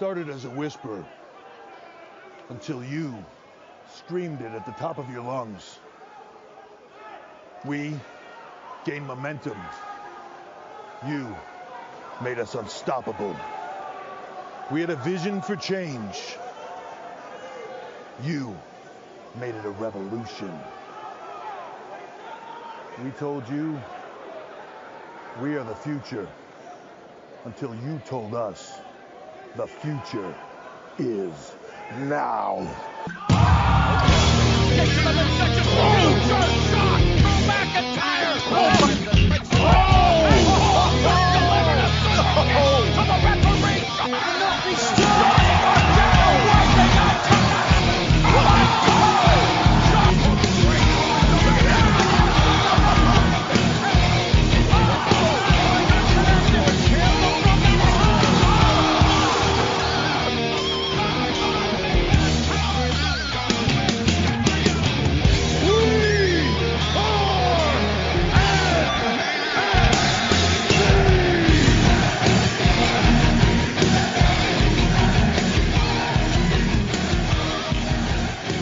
started as a whisper until you screamed it at the top of your lungs. We gained momentum. You made us unstoppable. We had a vision for change. You made it a revolution. We told you we are the future until you told us the future is now. Get to the midsection. Shot. Go back and tire. To the referee. Cannot be stopped.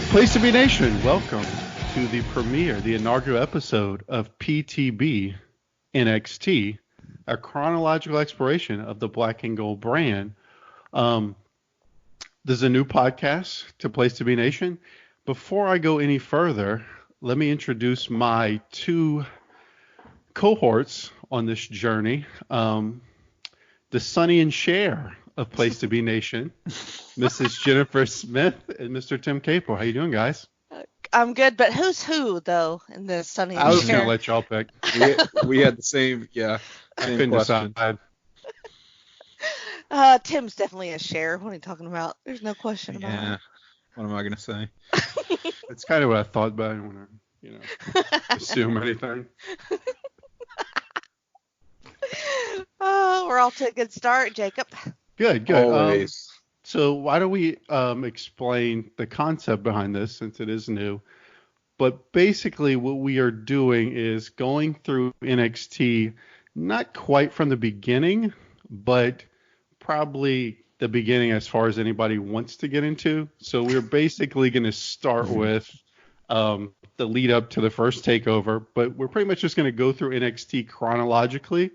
Place to be Nation, welcome to the premiere, the inaugural episode of PTBNXT, a chronological exploration of the Black and Gold brand. There's a new podcast to Place to be Nation. Before I go any further, let me introduce my two cohorts on this journey. The Sonny and Cher of Place to be Nation, Mrs. Jennifer Smith and Mr. Tim Capel. How you doing, guys? I'm good, but who's who though in the Sonny and I was Cher? gonna let y'all pick. We had the same, I couldn't question. decide. Tim's definitely a Cher. What are you talking about? There's no question about it. What am I gonna say? It's kind of what I thought, but I don't want to, assume anything. Oh, we're all to a good start, Jacob. Good. Always. So why don't we explain the concept behind this, since it is new? But basically what we are doing is going through NXT, not quite from the beginning, but probably the beginning as far as anybody wants to get into. So we're basically going to start with the lead up to the first takeover, but we're pretty much just going to go through NXT chronologically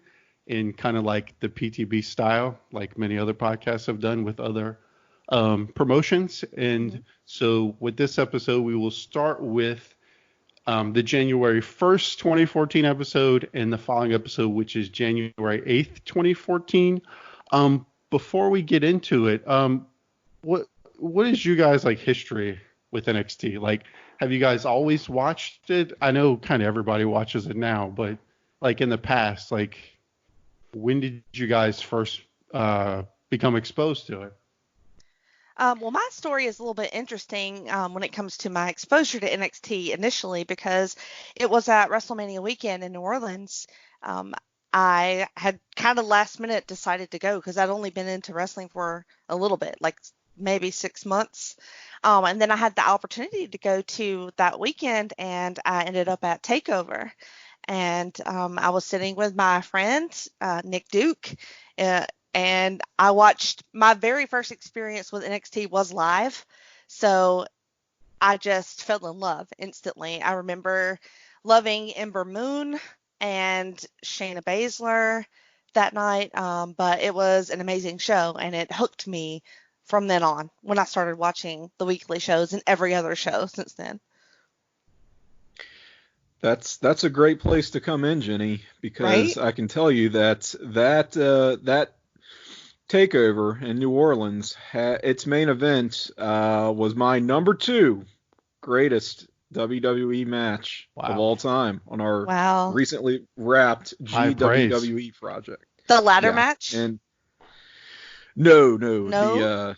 in kind of like the PTB style, like many other podcasts have done with other promotions. And so with this episode, we will start with the January 1st, 2014 episode and the following episode, which is January 8th, 2014. Before we get into it, what is you guys like history with NXT? Like, have you guys always watched it? I know kind of everybody watches it now, but like in the past, like when did you guys first become exposed to it? Well, my story is a little bit interesting when it comes to my exposure to NXT initially, because it was at WrestleMania weekend in New Orleans. I had kind of last minute decided to go because I'd only been into wrestling for a little bit, like maybe 6 months. And then I had the opportunity to go to that weekend, and I ended up at TakeOver. And I was sitting with my friend, Nick Duke, and I watched my very first experience with NXT was live. So I just fell in love instantly. I remember loving Ember Moon and Shayna Baszler that night. But it was an amazing show, and it hooked me from then on when I started watching the weekly shows and every other show since then. That's a great place to come in, Jenny, because Right? I can tell you that takeover in New Orleans, its main event was my number 2 greatest WWE match of all time on our recently wrapped GWWE project. The ladder match? And no. The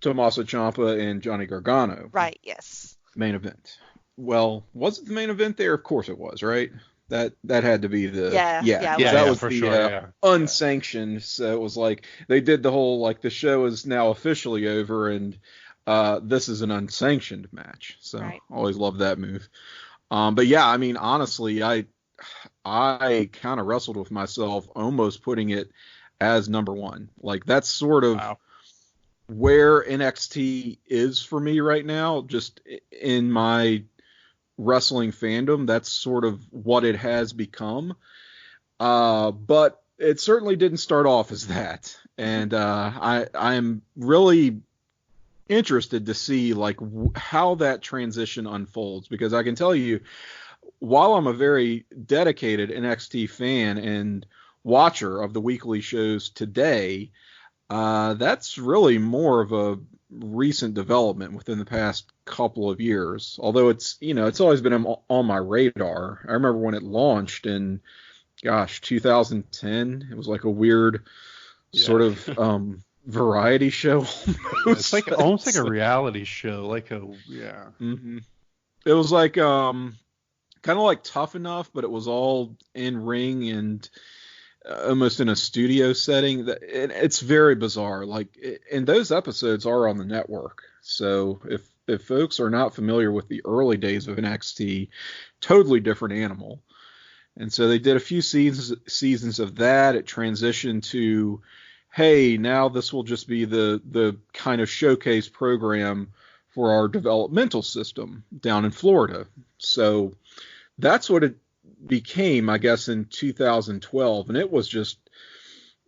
Tommaso Ciampa and Johnny Gargano. Right, yes. Main event. Well, was it the main event there? Of course it was, right? That had to be the that was for the sure, unsanctioned. So it was like they did the whole like the show is now officially over and this is an unsanctioned match. So I always loved that move. But yeah, I mean honestly, I kind of wrestled with myself almost putting it as number one. Like, that's sort of where NXT is for me right now, just in my wrestling fandom. That's sort of what it has become. But it certainly didn't start off as that. And I am really interested to see like how that transition unfolds, because I can tell you, while I'm a very dedicated NXT fan and watcher of the weekly shows today, that's really more of a recent development within the past couple of years. Although it's always been on my radar. I remember when it launched in 2010. It was like a weird sort of variety show almost. It's like almost like a reality show, Mm-hmm. It was like kind of like Tough Enough, but it was all in ring and almost in a studio setting. It's very bizarre. And those episodes are on the network. So if folks are not familiar with the early days of NXT, totally different animal. And so they did a few seasons of that. It transitioned to, hey, now this will just be the kind of showcase program for our developmental system down in Florida. So that's what it became, I guess, in 2012. And it was just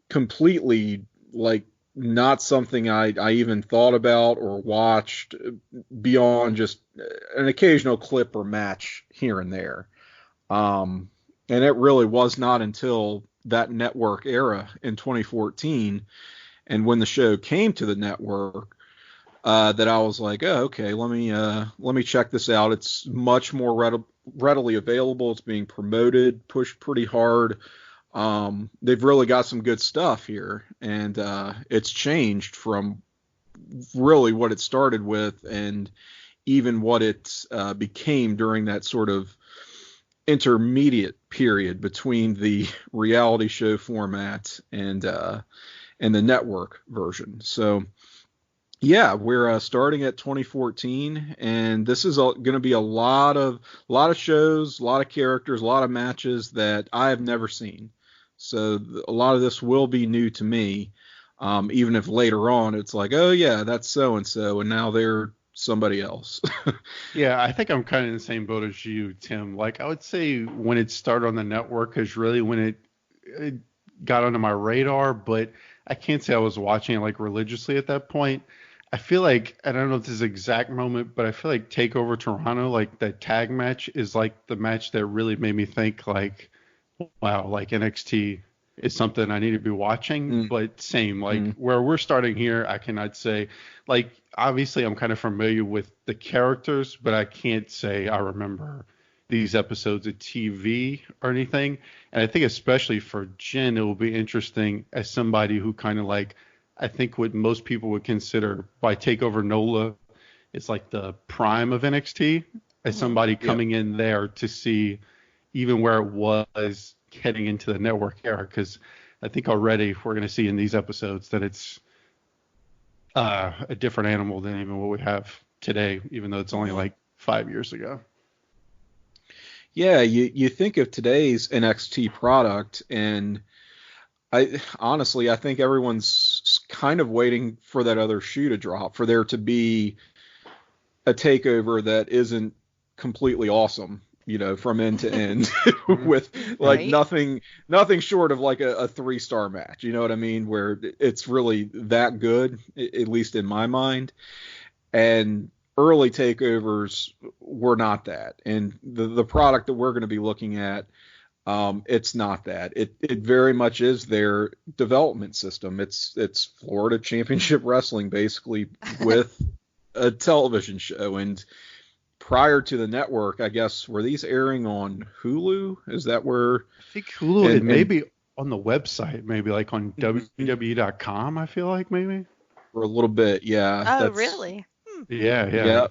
completely like not something I even thought about or watched beyond just an occasional clip or match here and there. And it really was not until that network era in 2014, and when the show came to the network, that I was like, oh, okay, let me check this out. It's much more readily available. It's being promoted, pushed pretty hard. They've really got some good stuff here, and it's changed from really what it started with, and even what it became during that sort of intermediate period between the reality show format and the network version. So yeah, we're starting at 2014, and this is going to be a lot of shows, a lot of characters, a lot of matches that I have never seen. So a lot of this will be new to me, even if later on it's like, oh yeah, that's so and so, and now they're somebody else. Yeah, I think I'm kind of in the same boat as you, Tim. Like, I would say when it started on the network is really when it got onto my radar, but I can't say I was watching it like religiously at that point. I feel like, I don't know if this is the exact moment, but I feel like TakeOver Toronto, like that tag match, is like the match that really made me think like, wow, like NXT is something I need to be watching. But same, like where we're starting here, I cannot say, like, obviously I'm kind of familiar with the characters, but I can't say I remember these episodes of TV or anything. And I think especially for Jen, it will be interesting as somebody who kind of like, I think what most people would consider by TakeOver NOLA is like the prime of NXT, as somebody coming in there to see even where it was heading into the network era. Because I think already we're going to see in these episodes that it's a different animal than even what we have today, even though it's only like 5 years ago. Yeah, you think of today's NXT product, and I think everyone's kind of waiting for that other shoe to drop, for there to be a takeover that isn't completely awesome, from end to end, with like nothing short of like a 3-star match. You know what I mean? Where it's really that good, at least in my mind. And early takeovers were not that. And the product that we're going to be looking at, it's not that. It very much is their development system. It's Florida Championship Wrestling, basically, with a television show. And prior to the network, I guess, were these airing on Hulu? Is that where? I think Hulu, and maybe on the website, maybe like on WWE.com, I feel like maybe. For a little bit, yeah. Oh, really? Yeah.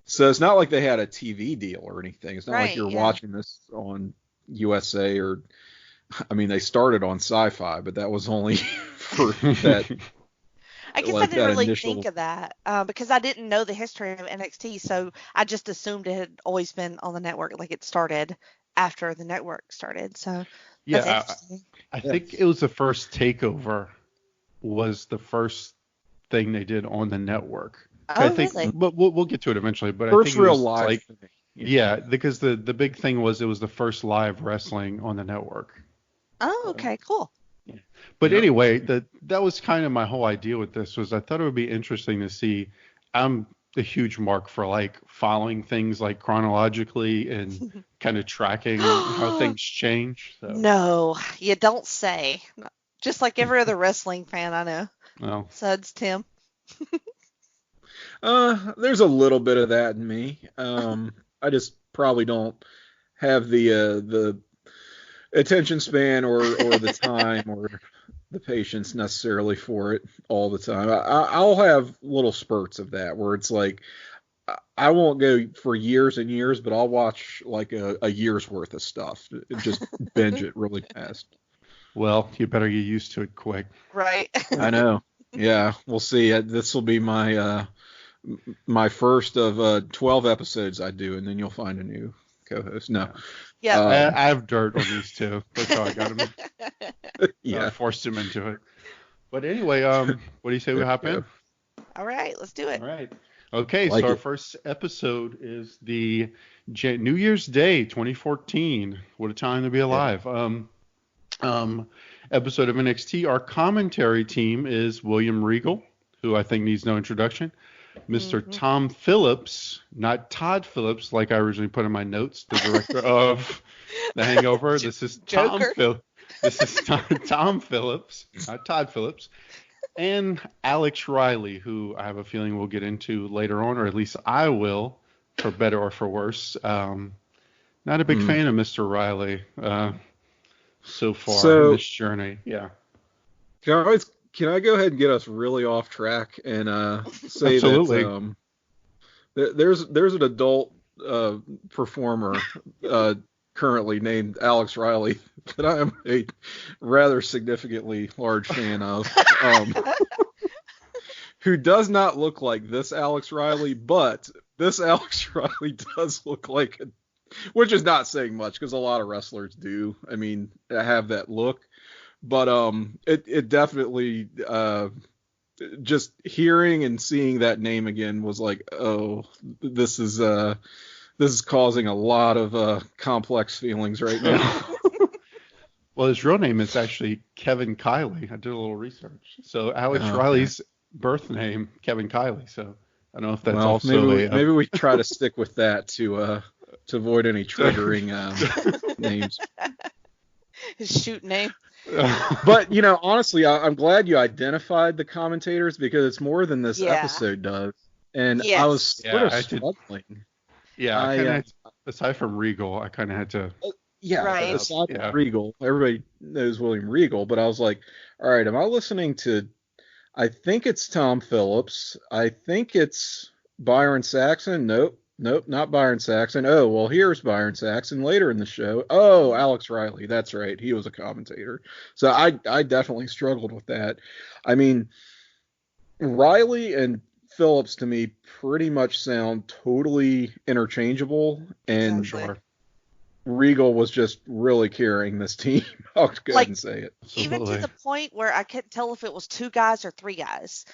So it's not like they had a TV deal or anything. It's not like you're watching this on USA or, I mean, they started on Sci-Fi, but that was only for that. I guess I didn't really think of that because I didn't know the history of NXT, so I just assumed it had always been on the network, like it started after the network started. So Yeah, I think it was the first takeover was the first thing they did on the network. Oh, I think, really? but we'll get to it eventually. But first I think it real was live like, thing. yeah, because the big thing was it was the first live wrestling on the network. Oh, okay, cool. Yeah. But anyway, that was kind of my whole idea with this was I thought it would be interesting to see. I'm a huge mark for like following things like chronologically and kind of tracking how things change. So. No, you don't say. Just like every other wrestling fan I know. Well, Suds, Tim. There's a little bit of that in me. I just probably don't have the attention span or the time or the patience necessarily for it all the time. I'll have little spurts of that where it's like I won't go for years and years, but I'll watch like a year's worth of stuff. Just binge it really fast. Well, you better get used to it quick. Right. I know. Yeah, we'll see. This will be my first of 12 episodes I do, and then you'll find a new co-host. No. Yeah. I have dirt on these two. That's how I got him. Yeah. Forced him into it. But anyway, what do you say we hop in? All right, let's do it. All right. Okay, so our first episode is the New Year's Day 2014. What a time to be alive. Episode of NXT. Our commentary team is William Regal, who I think needs no introduction. Mr. Tom Phillips, not Todd Phillips, like I originally put in my notes, the director of The Hangover. This is Tom Phillips. This is Tom Phillips, not Todd Phillips. And Alex Riley, who I have a feeling we'll get into later on, or at least I will, for better or for worse. Not a big fan of Mr. Riley so far in this journey. Yeah. Can I go ahead and get us really off track and say that there's an adult performer currently named Alex Riley that I am a rather significantly large fan of, who does not look like this Alex Riley, but this Alex Riley does look like which is not saying much because a lot of wrestlers do. I mean, have that look. But it definitely just hearing and seeing that name again was like, oh, this is causing a lot of complex feelings right now. Well, his real name is actually Kevin Kiley. I did a little research. So Alex Riley's birth name, Kevin Kiley. So I don't know if that's maybe we try to stick with that to avoid any triggering names. His shoot name. But honestly, I'm glad you identified the commentators because it's more than this episode does. And I was sort of struggling. Yeah, aside from Regal, I kind of had to. Aside from Regal, everybody knows William Regal, but I was like, all right, am I listening to? I think it's Tom Phillips. I think it's Byron Saxon. Nope, not Byron Saxon. Oh, well, here's Byron Saxon later in the show. Oh, Alex Riley. That's right. He was a commentator. So I definitely struggled with that. I mean, Riley and Phillips to me pretty much sound totally interchangeable. And Regal was just really carrying this team. I'll go ahead and say it. Even to the point where I couldn't tell if it was two guys or three guys.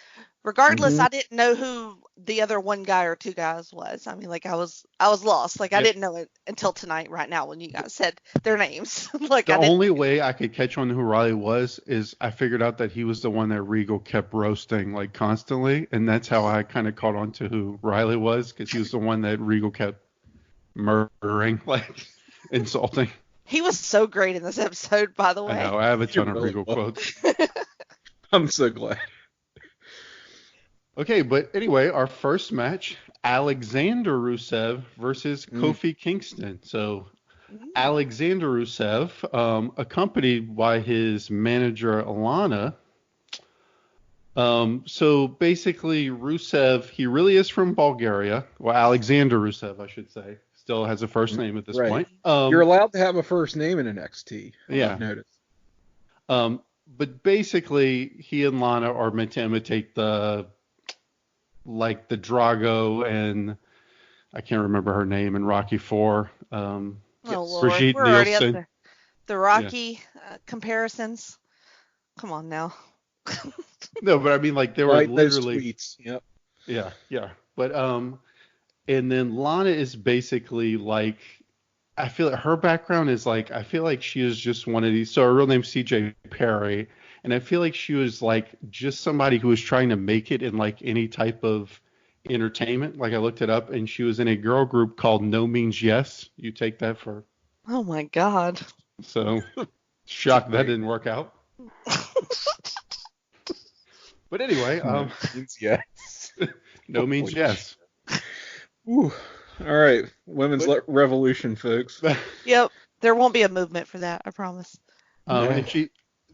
Regardless, I didn't know who the other one guy or two guys was. I mean, like I was lost. Like I didn't know it until tonight, right now, when you guys said their names. Like the only way I could catch on who Riley was is I figured out that he was the one that Regal kept roasting like constantly, and that's how I kind of caught on to who Riley was because he was the one that Regal kept murdering, like insulting. He was so great in this episode, by the way. I know. I have a ton of Regal quotes. I'm so glad. Okay, but anyway, our first match, Alexander Rusev versus Kofi Kingston. So Alexander Rusev, accompanied by his manager, Alana. So basically, Rusev, he really is from Bulgaria. Well, Alexander Rusev, I should say. Still has a first name at this point. You're allowed to have a first name in NXT. I've noticed. But basically, he and Lana are meant to imitate the Drago and I can't remember her name in Rocky IV. Lord, Brigitte we're already up Nielsen. there. The Rocky comparisons. Come on now. No, but I mean, like, they were Right, literally. those tweets. Yep. Yeah. But and then Lana is basically like, I feel like her background is like, I feel like she is just one of these. So her real name's CJ Perry, and I feel like she was like just somebody who was trying to make it in like any type of entertainment. Like, I looked it up, and she was in a girl group called No Means Yes. You take that for. Oh my God. So shocked that didn't work out. But anyway, means yes. No means yes. Ooh. All right, women's revolution, folks. Yep, there won't be a movement for that, I promise. And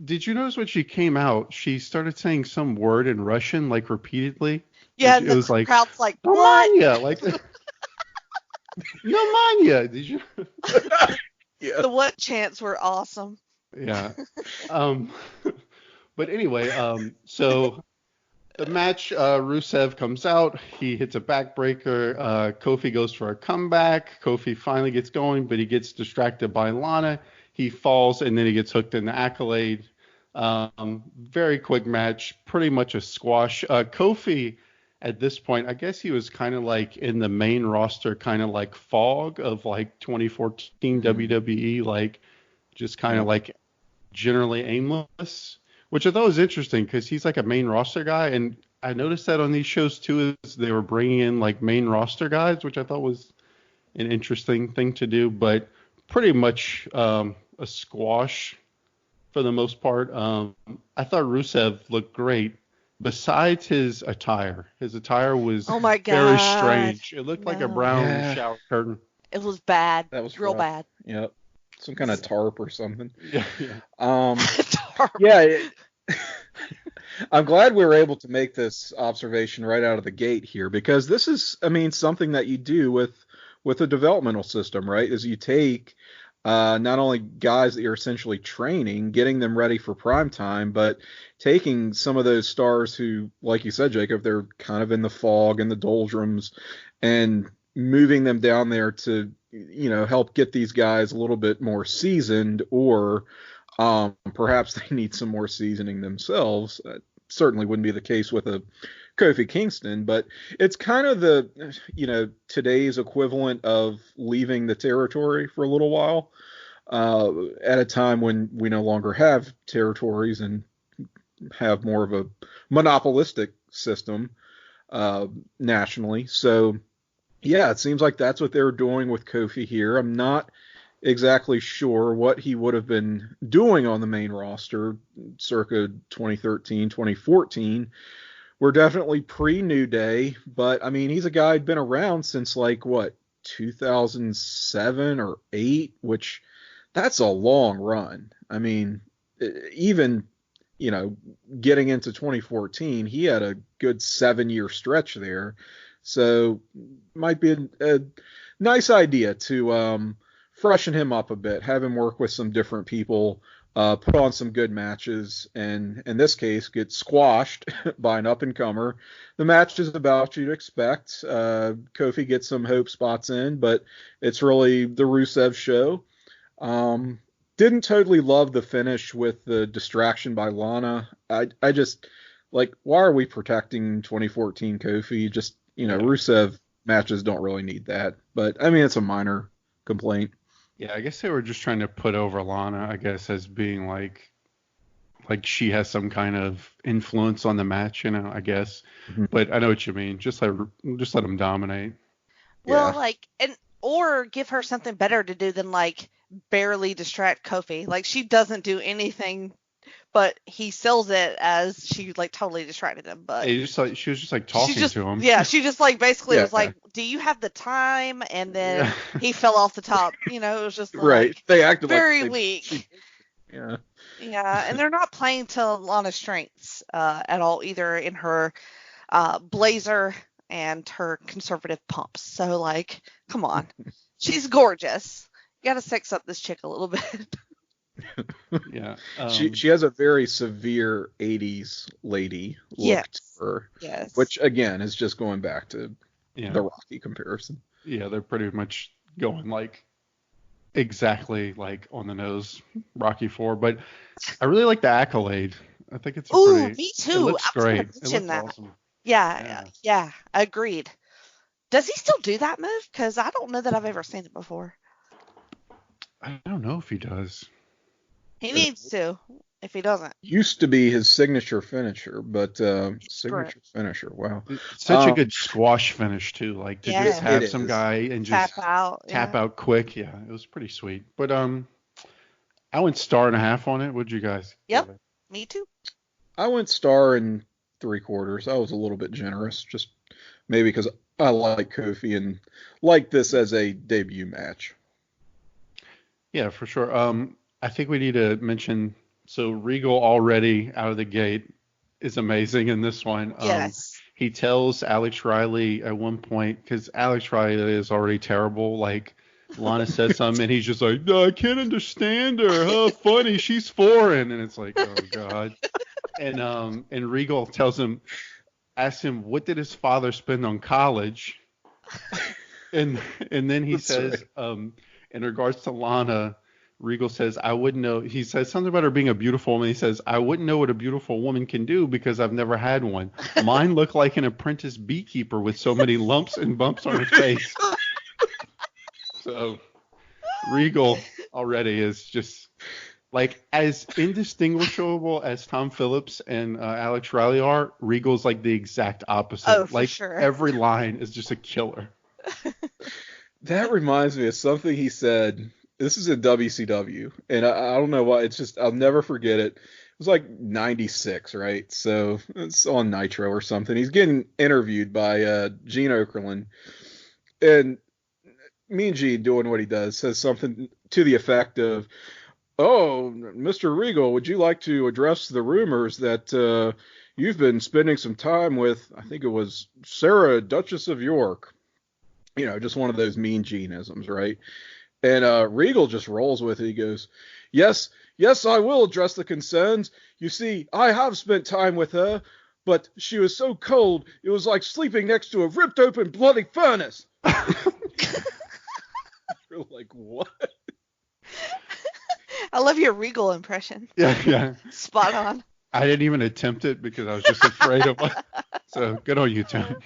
did you notice when she came out, she started saying some word in Russian like repeatedly? Yeah, it was like crowd's like, what? Mania, like no mania. Did you? Yeah. The what chants were awesome. Yeah. But anyway, so the match, Rusev comes out. He hits a backbreaker. Kofi goes for a comeback. Kofi finally gets going, but he gets distracted by Lana. He falls, and then he gets hooked in the accolade. Very quick match, pretty much a squash. Kofi, at this point, I guess he was kind of like in the main roster, kind of like fog of like 2014 WWE, like just kind of like generally aimless. Which I thought was interesting because he's like a main roster guy, and I noticed that on these shows too, is they were bringing in like main roster guys, which I thought was an interesting thing to do. But pretty much a squash for the most part. I thought Rusev looked great. Besides his attire was very strange. It looked like a brown shower curtain. It was bad. That was real rough. bad. Yep. Some kind of tarp or something. Yeah. Tarp. Yeah. I'm glad we were able to make this observation right out of the gate here, because this is, I mean, something that you do with a developmental system, right? Is you take not only guys that you're essentially training, getting them ready for prime time, but taking some of those stars who, like you said, Jacob, they're kind of in the fog and the doldrums, and moving them down there to, you know, help get these guys a little bit more seasoned, or perhaps they need some more seasoning themselves. Certainly wouldn't be the case with a Kofi Kingston, but it's kind of the, you know, today's equivalent of leaving the territory for a little while at a time when we no longer have territories and have more of a monopolistic system nationally. So, yeah, it seems like that's what they're doing with Kofi here. I'm not exactly sure what he would have been doing on the main roster circa 2013, 2014. We're definitely pre-New Day, but I mean, he's a guy who'd been around since like, 2007 or 8, which that's a long run. I mean, even, you know, getting into 2014, he had a good 7-year stretch there. So might be a nice idea to freshen him up a bit, have him work with some different people, put on some good matches, and in this case, get squashed by an up-and-comer. The match is about what you'd expect. Kofi gets some hope spots in, but it's really the Rusev show. Didn't totally love the finish with the distraction by Lana. I just, like, why are we protecting 2014 Kofi? Just, you know, Rusev matches don't really need that. But, I mean, it's a minor complaint. Yeah, I guess they were just trying to put over Lana, I guess, as being like she has some kind of influence on the match, you know, I guess. Mm-hmm. But I know what you mean. Just let them dominate. Well, or give her something better to do than like barely distract Kofi. Like, she doesn't do anything, but he sells it as she like totally distracted him. But she was just like talking to him. Yeah, she just like basically was like, "Do you have the time?" And then he fell off the top. You know, it was just right. Like, they acted very like weak. Yeah. Yeah, and they're not playing to Lana's strengths at all, either in her blazer and her conservative pumps. So, like, come on. She's gorgeous. You got to sex up this chick a little bit. Yeah. She has a very severe 80s lady look to her. Yes. Which, again, is just going back to the Rocky comparison. Yeah, they're pretty much going like exactly like on the nose Rocky IV, but I really like the accolade. I think it's me too. It looks great. It looks awesome. Yeah, agreed. Does he still do that move? Because I don't know that I've ever seen it before. I don't know if he does. He needs to. If he doesn't, used to be his signature finisher, but finisher. Wow, it's such a good squash finish too. Like to just have some guy and just tap out quick. Yeah, it was pretty sweet. But I went 1.5 on it. What'd you guys? Yep, me too. I went 1 3/4. I was a little bit generous, just maybe because I like Kofi and like this as a debut match. Yeah, for sure. I think we need to mention. So Regal already out of the gate is amazing in this one. Yes. He tells Alex Riley at one point, because Alex Riley is already terrible. Like Lana says something, and he's just like, "No, I can't understand her. Huh? Funny, she's foreign." And it's like, oh god. And Regal asks him, what did his father spend on college? And then he says, in regards to Lana. Regal says, I wouldn't know. He says something about her being a beautiful woman. He says, I wouldn't know what a beautiful woman can do because I've never had one. Mine looked like an apprentice beekeeper with so many lumps and bumps on her face. So Regal already is just like as indistinguishable as Tom Phillips and Alex Riley are. Regal's like the exact opposite. Oh, for like sure. Every line is just a killer. That reminds me of something he said. This is in WCW, and I don't know why. It's just I'll never forget it. It was like 96, right? So it's on Nitro or something. He's getting interviewed by Gene Okerlund, and Mean Gene, doing what he does, says something to the effect of, "Oh, Mr. Regal, would you like to address the rumors that you've been spending some time with, I think it was Sarah, Duchess of York?" You know, just one of those Mean Gene-isms, right? And Regal just rolls with it. He goes, yes, I will address the concerns. You see, I have spent time with her, but she was so cold, it was like sleeping next to a ripped open bloody furnace. You're like, what? I love your Regal impression. Yeah. Spot on. I didn't even attempt it because I was just afraid of it. So good on you, Tim.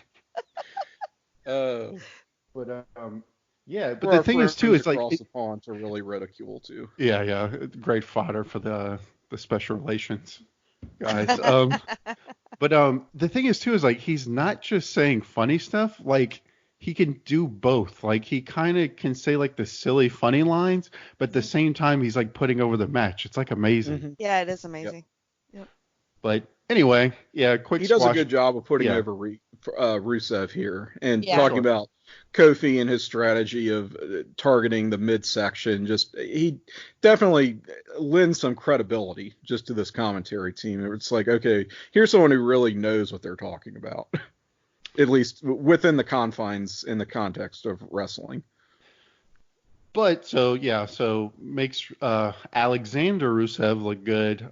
Yeah, but the thing is too, it's like across the pond to really ridicule too. Yeah, great fodder for the special relations guys. But the thing is too is like he's not just saying funny stuff. Like he can do both. Like he kind of can say like the silly funny lines, but at the same time he's like putting over the match. It's like amazing. Mm-hmm. Yeah, it is amazing. Yep. But anyway, yeah, quick. He does a good job of putting over Rusev here and talking about Kofi and his strategy of targeting the midsection. Just he definitely lends some credibility just to this commentary team. It's like, okay, here's someone who really knows what they're talking about, at least within the confines in the context of wrestling. But so makes Alexander Rusev look good.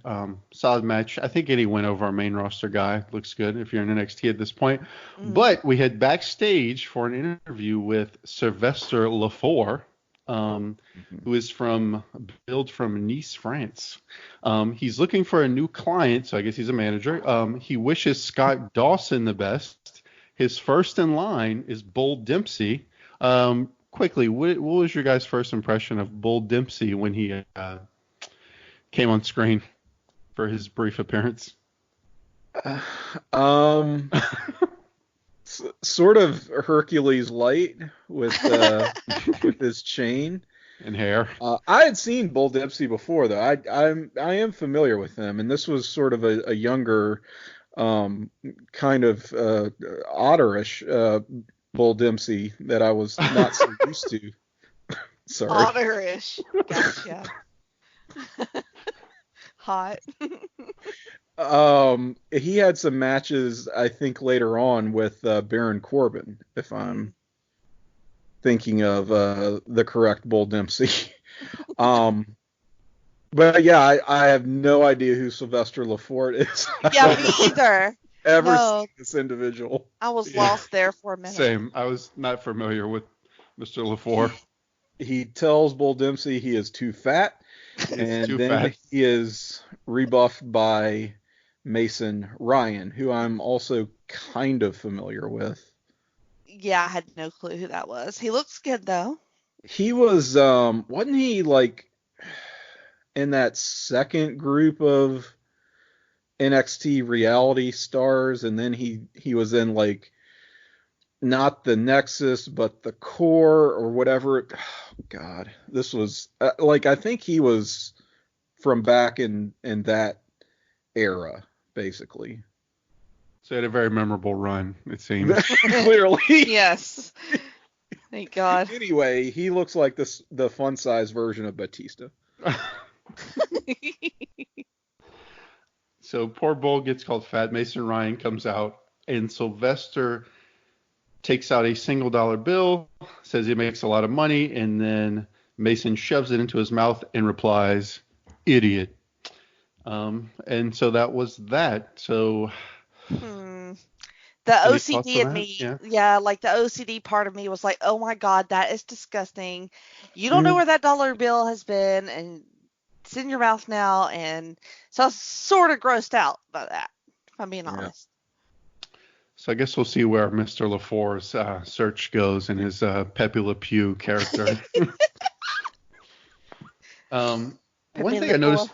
Solid match. I think any win over our main roster guy looks good if you're in NXT at this point. Mm-hmm. But we head backstage for an interview with Sylvester Lefort, who is billed from Nice, France. He's looking for a new client, so I guess he's a manager. He wishes Scott Dawson the best. His first in line is Bull Dempsey. Quickly, what was your guys' first impression of Bull Dempsey when he came on screen for his brief appearance? Sort of Hercules light with his chain and hair. I had seen Bull Dempsey before, though. I am familiar with him, and this was sort of a younger, kind of otterish Bull Dempsey that I was not so used to. Sorry. Otterish. Gotcha. Hot. He had some matches, I think, later on with Baron Corbin, if I'm thinking of the correct Bull Dempsey. But yeah, I have no idea who Sylvester Lefort is. Yeah, me either. Seen this individual. I was lost there for a minute. Same. I was not familiar with Mr. Lefort. he tells Bull Dempsey he is too fat, he is rebuffed by Mason Ryan, who I'm also kind of familiar with. Yeah, I had no clue who that was. He looks good though. He was, wasn't he like in that second group of NXT reality stars, and then he was in like not the Nexus but the Core or whatever. Oh, God, this was like, I think he was from back in that era, basically. So he had a very memorable run, it seems. Clearly. Yes. Thank God. Anyway, he looks like the fun size version of Batista. So poor Bull gets called fat. Mason Ryan comes out, and Sylvester takes out a $1 bill, says he makes a lot of money, and then Mason shoves it into his mouth and replies, "Idiot." And so that was that. So the OCD in me, like the OCD part of me was like, oh my God, that is disgusting. You don't know where that dollar bill has been, and it's in your mouth now. And so I was sort of grossed out by that, if I'm being honest. So I guess we'll see where Mr. LaFour's search goes in his Pepe Le Pew character. One thing I noticed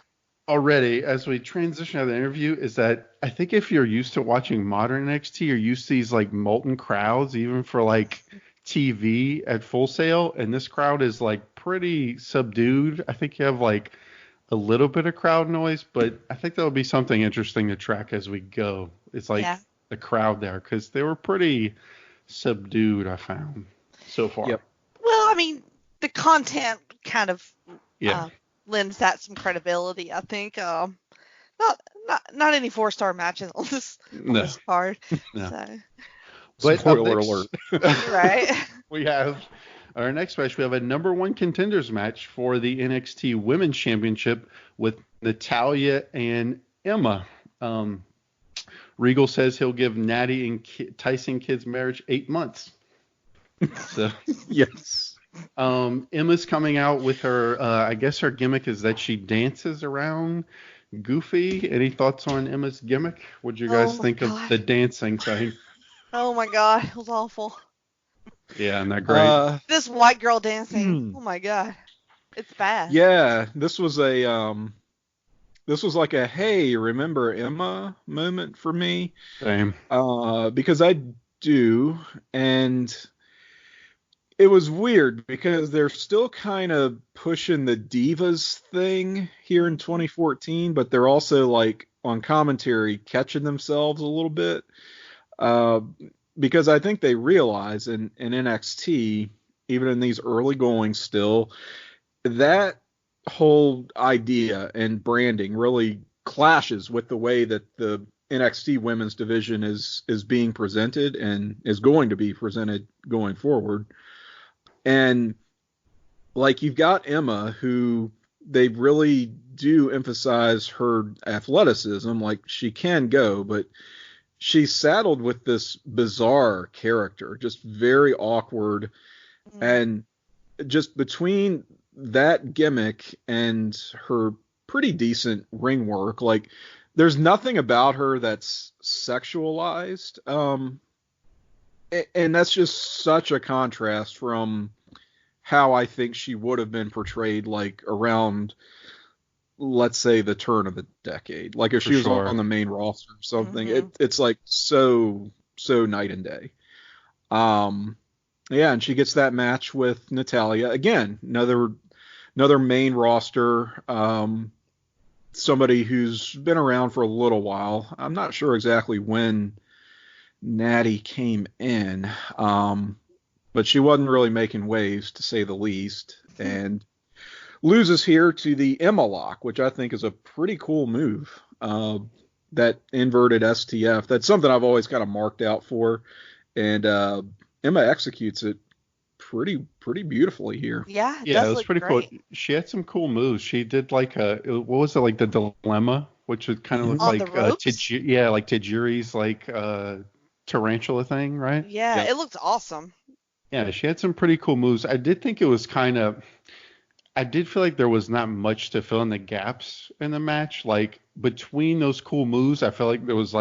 already as we transition out of the interview is that I think if you're used to watching modern NXT, you're used to these like molten crowds, even for like TV at Full Sail, and this crowd is like pretty subdued. I think you have like a little bit of crowd noise, but I think that'll be something interesting to track as we go. It's like the crowd there, because they were pretty subdued, I found so far. Yep. Well, I mean, the content kind of lends that some credibility, I think. Not any 4-star matches on this card. No. So. But spoiler alert. Right. We have our next match. We have a number 1 contenders match for the NXT Women's Championship with Natalya and Emma. Regal says he'll give Natty and Tyson Kidd's marriage 8 months. So yes. Emma's coming out with her, I guess her gimmick is that she dances around Goofy. Any thoughts on Emma's gimmick? What'd you guys think of the dancing thing? Oh my God, it was awful. Yeah, isn't that great? This white girl dancing. Oh my God, it's bad. Yeah, this was like a hey, remember Emma moment for me. Same. Because I do, and it was weird because they're still kind of pushing the divas thing here in 2014, but they're also like on commentary catching themselves a little bit. Because I think they realize in NXT, even in these early goings still, that whole idea and branding really clashes with the way that the NXT women's division is being presented and is going to be presented going forward. And like, you've got Emma, who they really do emphasize her athleticism, like she can go, but she's saddled with this bizarre character, just very awkward. And just between that gimmick and her pretty decent ring work, like, there's nothing about her that's sexualized. And that's just such a contrast from how I think she would have been portrayed, like, around, let's say, the turn of the decade. Like, if she was on the main roster or something, it's like so night and day. Yeah, and she gets that match with Natalya. Again, another main roster, somebody who's been around for a little while. I'm not sure exactly when Natty came in, but she wasn't really making waves, to say the least, and loses here to the Emma Lock, which I think is a pretty cool move. That inverted STF, that's something I've always kind of marked out for, and Emma executes it pretty beautifully here. Yeah, it was pretty great. Cool. She had some cool moves. She did like what was it, like the dilemma, which would kind of look like like Tajiri's like tarantula thing, right? Yeah, it looked awesome. Yeah, she had some pretty cool moves. I did think it was I did feel like there was not much to fill in the gaps in the match. Like between those cool moves, I felt like it was a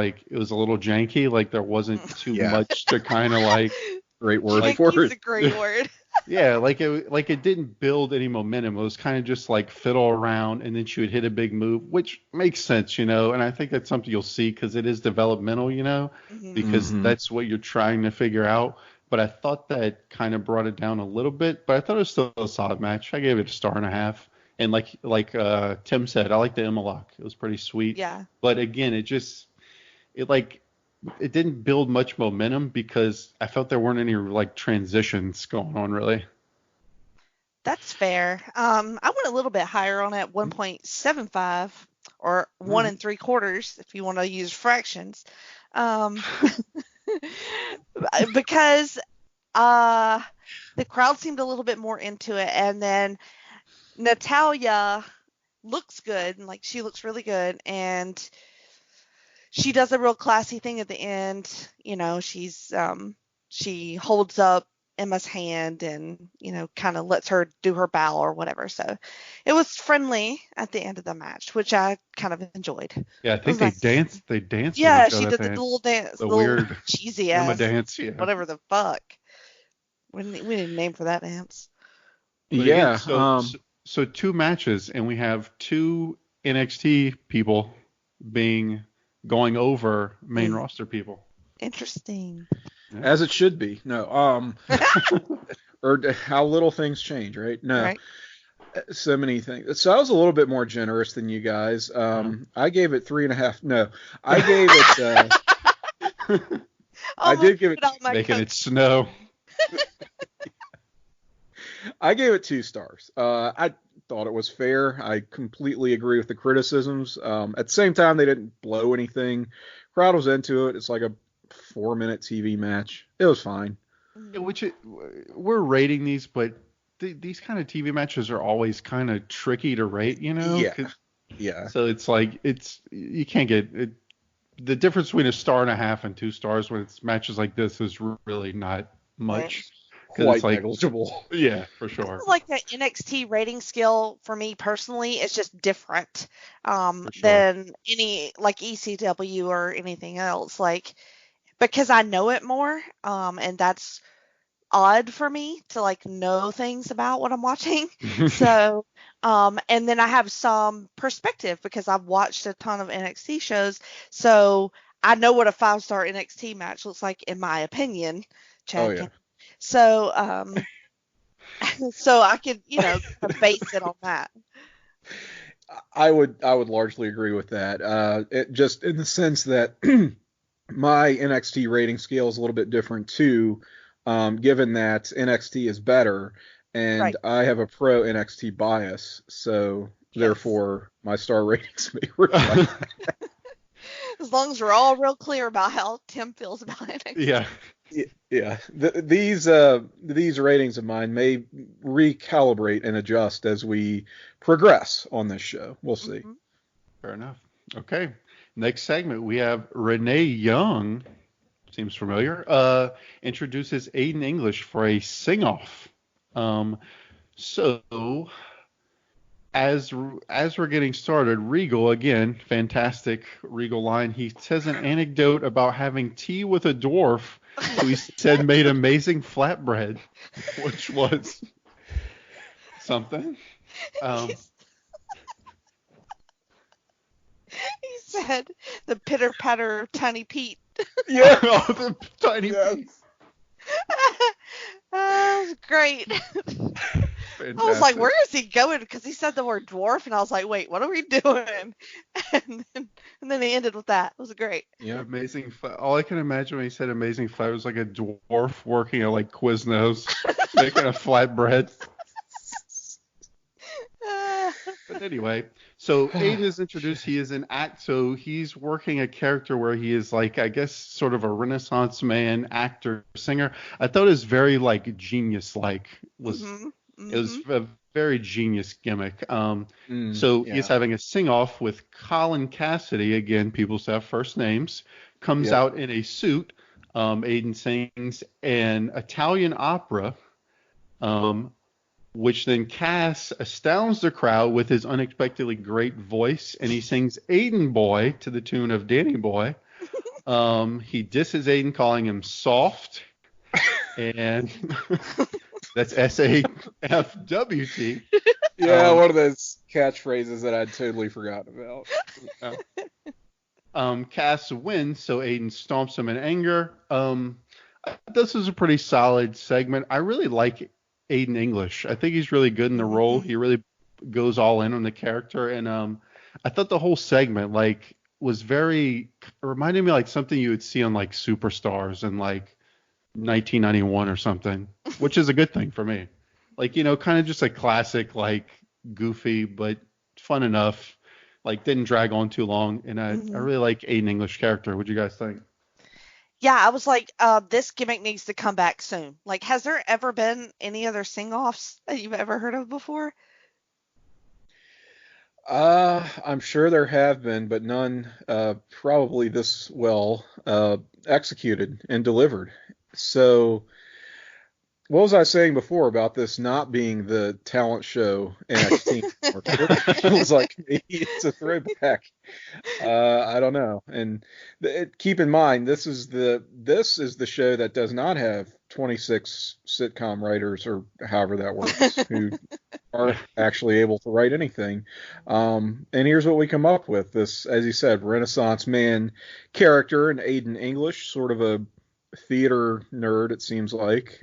little janky. Like there wasn't too Yeah. much to kind of like. Great word Like, for Janky's it. a great word. Yeah, like it didn't build any momentum. It was kind of just like fiddle around, and then she would hit a big move, which makes sense, you know. And I think that's something you'll see because it is developmental, you know, because that's what you're trying to figure out. But I thought that kind of brought it down a little bit. But I thought it was still a solid match. I gave it a star and a half. And like Tim said, I like the Emma lock. It was pretty sweet. Yeah. But again, it didn't build much momentum because I felt there weren't any like transitions going on really. That's fair. I went a little bit higher on it, 1.75 or 1 3/4 if you want to use fractions. Because the crowd seemed a little bit more into it, and then Natalya looks good, and like she looks really good, and she does a real classy thing at the end. You know, she holds up Emma's hand and, you know, kind of lets her do her bow or whatever. So it was friendly at the end of the match, which I kind of enjoyed. Yeah, I think they danced. They danced. Yeah, she did the little dance, the little weird cheesy Emma ass dance. Yeah. whatever the fuck. We need a name for that dance. But Yeah. Again, so two matches, and we have two NXT people going over main roster people. Interesting. Yeah. As it should be. No. Or how little things change, right? No. Right. So many things. So I was a little bit more generous than you guys. I gave it 3.5. No, I gave it. I did give it. Making it snow. I gave it 2 stars. I thought it was fair. I completely agree with the criticisms. At the same time, they didn't blow anything. Crowd was into it. It's like a 4-minute TV match. It was fine. Yeah, we're rating these, but these kind of TV matches are always kind of tricky to rate, you know? Yeah. So it's like you can't get it. The difference between a star and a half and 2 stars when it's matches like this is really not much. Quite it's like, negligible. Yeah, for sure. Like the NXT rating scale for me personally is just different Sure. than any like ECW or anything else. Like because I know it more, and that's odd for me to like know things about what I'm watching. So, and then I have some perspective because I've watched a ton of NXT shows, so I know what a 5-star NXT match looks like in my opinion. Chad. Oh yeah. So, so I could, you know, base it on that. I would largely agree with that. It just in the sense that my NXT rating scale is a little bit different too, given that NXT is better and I have a pro NXT bias, so therefore my star ratings may reflect that. As long as we're all real clear about how Tim feels about NXT. Yeah. Yeah, these ratings of mine may recalibrate and adjust as we progress on this show. We'll see. Fair enough. Okay. Next segment, we have Renee Young, seems familiar, introduces Aiden English for a sing-off. So, as we're getting started, Regal, again, fantastic Regal line. He says an anecdote about having tea with a dwarf who he said made amazing flatbread, which was something. He said the pitter patter of Tiny Pete. Yeah, the Tiny Pete. That was great. Fantastic. I was like, where is he going? Because he said the word dwarf, and I was like, wait, what are we doing? And then he ended with that. It was great. Yeah, amazing. All I can imagine when he said amazing flat was like a dwarf working at like Quiznos, making a flatbread. But anyway, so Aiden is introduced. He is an act, so he's working a character where he is like, I guess, sort of a Renaissance man, actor, singer. I thought it was very like genius-like. It was a very genius gimmick. So he's having a sing-off with Colin Cassidy. Again, people have first names. Comes out in a suit. Aiden sings an Italian opera, which then Cass astounds the crowd with his unexpectedly great voice, and he sings Aiden Boy to the tune of Danny Boy. He disses Aiden, calling him soft, and that's SAFWT. Yeah, one of those catchphrases that I'd totally forgotten about. Cass wins, so Aiden stomps him in anger. This is a pretty solid segment. I really like Aiden English. I think he's really good in the role. He really goes all in on the character, and I thought the whole segment was very reminded me like something you would see on like Superstars in like 1991 or something, which is a good thing for me. Like, kind of just a classic, like goofy but fun enough. Like didn't drag on too long, and I really like Aiden English character. What do you guys think? Yeah, I was like, this gimmick needs to come back soon. Like, has there ever been any other sing-offs that you've ever heard of before? I'm sure there have been, but none probably this well executed and delivered. So, what was I saying before about this not being the talent show NXT? It feels like it's a throwback. I don't know. And keep in mind, this is the show that does not have 26 sitcom writers or however that works who aren't actually able to write anything. And here's what we come up with: this, as you said, Renaissance man character in Aiden English, sort of a theater nerd, it seems like.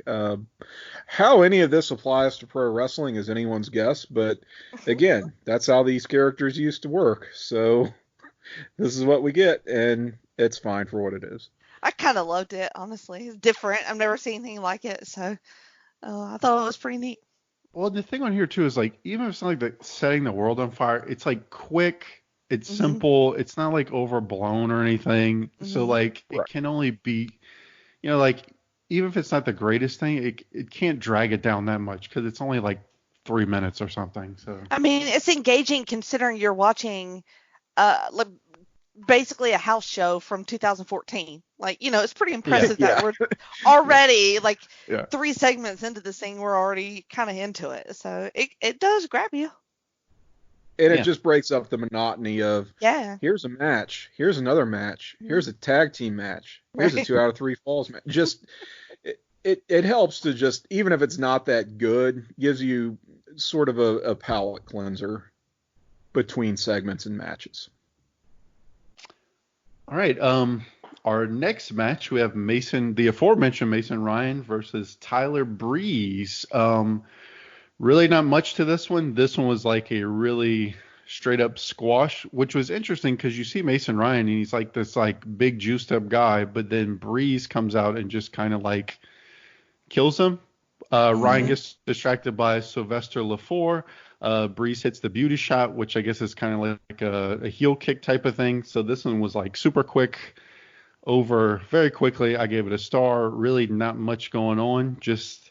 How any of this applies to pro wrestling is anyone's guess, but again, that's how these characters used to work. So this is what we get, and it's fine for what it is. I kind of loved it, honestly. It's different. I've never seen anything like it, so I thought it was pretty neat. Well, the thing on here too is like, even if it's not like setting the world on fire, it's like quick, it's simple, it's not like overblown or anything. So like it can only be, like even if it's not the greatest thing, it can't drag it down that much because it's only like 3 minutes or something. So I mean, it's engaging considering you're watching basically a house show from 2014. Like, it's pretty impressive that we're already 3 segments into this thing, we're already kind of into it. So it does grab you. And it just breaks up the monotony of, here's a match, here's another match, here's a tag team match, here's a 2 out of 3 falls match. Just, it helps to just, even if it's not that good, gives you sort of a palate cleanser between segments and matches. All right. Our next match, we have the aforementioned Mason Ryan versus Tyler Breeze. Really not much to this one. This one was like a really straight up squash, which was interesting because you see Mason Ryan and he's like this like big juiced up guy, but then Breeze comes out and just kind of like kills him. Ryan gets distracted by Sylvester LaFour. Breeze hits the beauty shot, which I guess is kind of like a heel kick type of thing. So this one was like super quick, over very quickly. I gave it a star. Really not much going on, just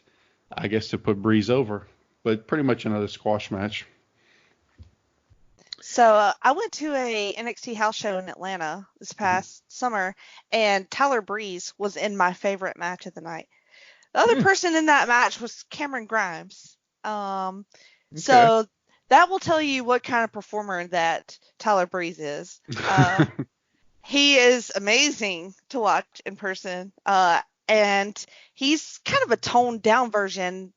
I guess to put Breeze over. But pretty much another squash match. So I went to a NXT house show in Atlanta this past summer, and Tyler Breeze was in my favorite match of the night. The other person in that match was Cameron Grimes. So that will tell you what kind of performer that Tyler Breeze is. He is amazing to watch in person, and he's kind of a toned down version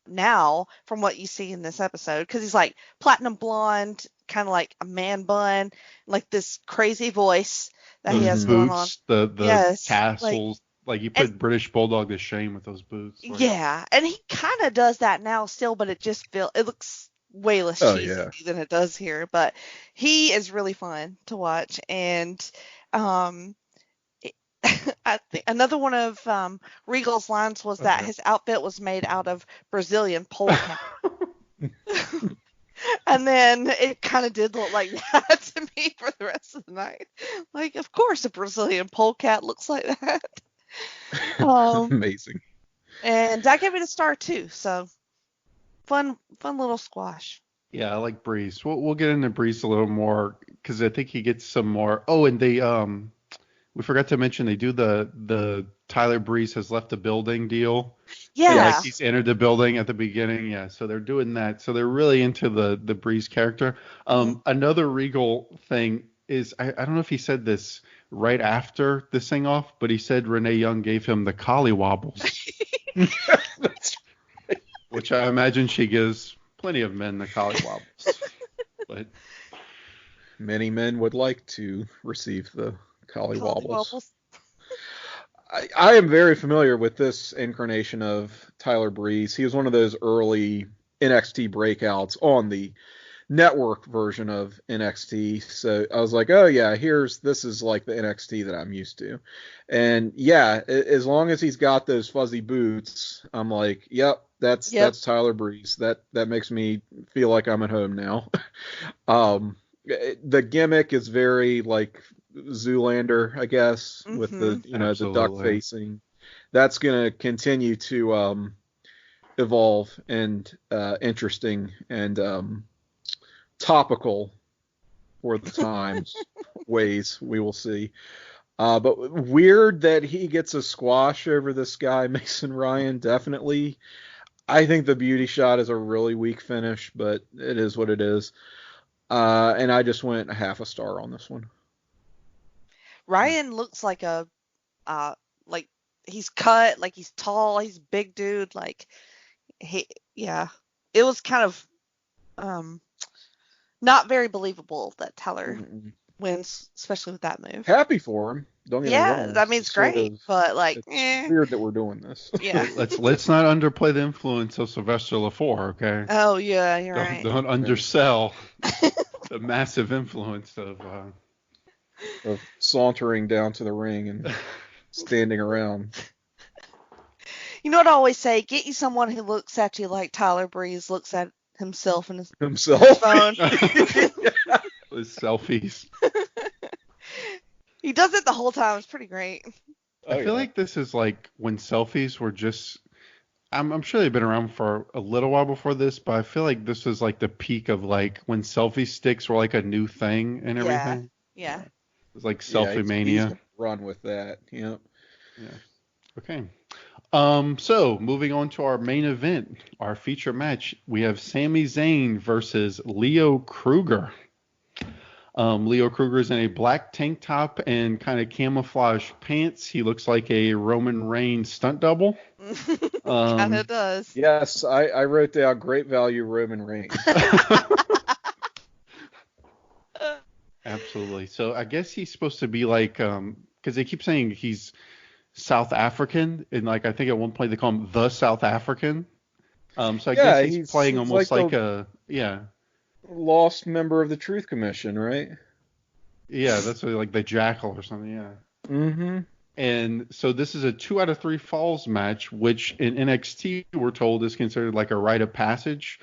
now from what you see in this episode, because he's like platinum blonde, kind of like a man bun, like this crazy voice that he has going on. The tassels, like you put British Bulldog to shame with those boots. Like. Yeah, and he kind of does that now still, but it looks way less cheesy than it does here. But he is really fun to watch, and I think another one of Regal's lines was that his outfit was made out of Brazilian pole cat. And then it kind of did look like that to me for the rest of the night. Like, of course, a Brazilian polecat looks like that. Amazing. And I gave it a star too. So fun little squash. Yeah, I like Breeze. We'll get into Breeze a little more because I think he gets some more. Oh, and they we forgot to mention they do the Tyler Breeze has left the building deal. Yeah. Like he's entered the building at the beginning. Yeah. So they're doing that. So they're really into the Breeze character. Another Regal thing is, I don't know if he said this right after the sing off, but he said Renee Young gave him the collie wobbles. That's right. Which I imagine she gives plenty of men the collie wobbles. But many men would like to receive the collie wobbles. I am very familiar with this incarnation of Tyler Breeze. He was one of those early NXT breakouts on the network version of NXT. So I was like, oh yeah, this is like the NXT that I'm used to. And yeah, as long as he's got those fuzzy boots, I'm like, yep, that's Tyler Breeze. That makes me feel like I'm at home now. The gimmick is very like Zoolander, I guess, with the the duck facing. That's gonna continue to evolve and interesting and topical for the times ways we will see. But weird that he gets a squash over this guy, Mason Ryan. Definitely. I think the beauty shot is a really weak finish, but it is what it is. And I just went 0.5 star on this one. Ryan looks like like he's cut, like he's tall, he's a big dude, like it was kind of not very believable that Tyler wins, especially with that move. Happy for him. Don't get me wrong. That means great, but like it's weird that we're doing this. Yeah. let's not underplay the influence of Sylvester LaFour, okay? Oh yeah, you're right. Don't undersell the massive influence of sauntering down to the ring and standing around. You know what I always say? Get you someone who looks at you like Tyler Breeze looks at himself in his phone. His selfies. He does it the whole time. It's pretty great. I feel like this is like when selfies were just. I'm sure they've been around for a little while before this, but I feel like this was like the peak of like when selfie sticks were like a new thing and everything. Yeah. It was like selfie mania. He's run with that. Yep. Yeah. Okay. So moving on to our main event, our feature match, we have Sami Zayn versus Leo Kruger. Leo Kruger is in a black tank top and kind of camouflage pants. He looks like a Roman Reigns stunt double. Kind of does. Yes, I wrote down great value Roman Reigns. Absolutely. So I guess he's supposed to be like, because they keep saying he's South African, and like I think at one point they call him the South African. So I guess he's playing almost like a lost member of the Truth Commission, right? Yeah, that's like the Jackal or something. Yeah. Mm-hmm. And so this is a 2 out of 3 falls match, which in NXT we're told is considered like a rite of passage,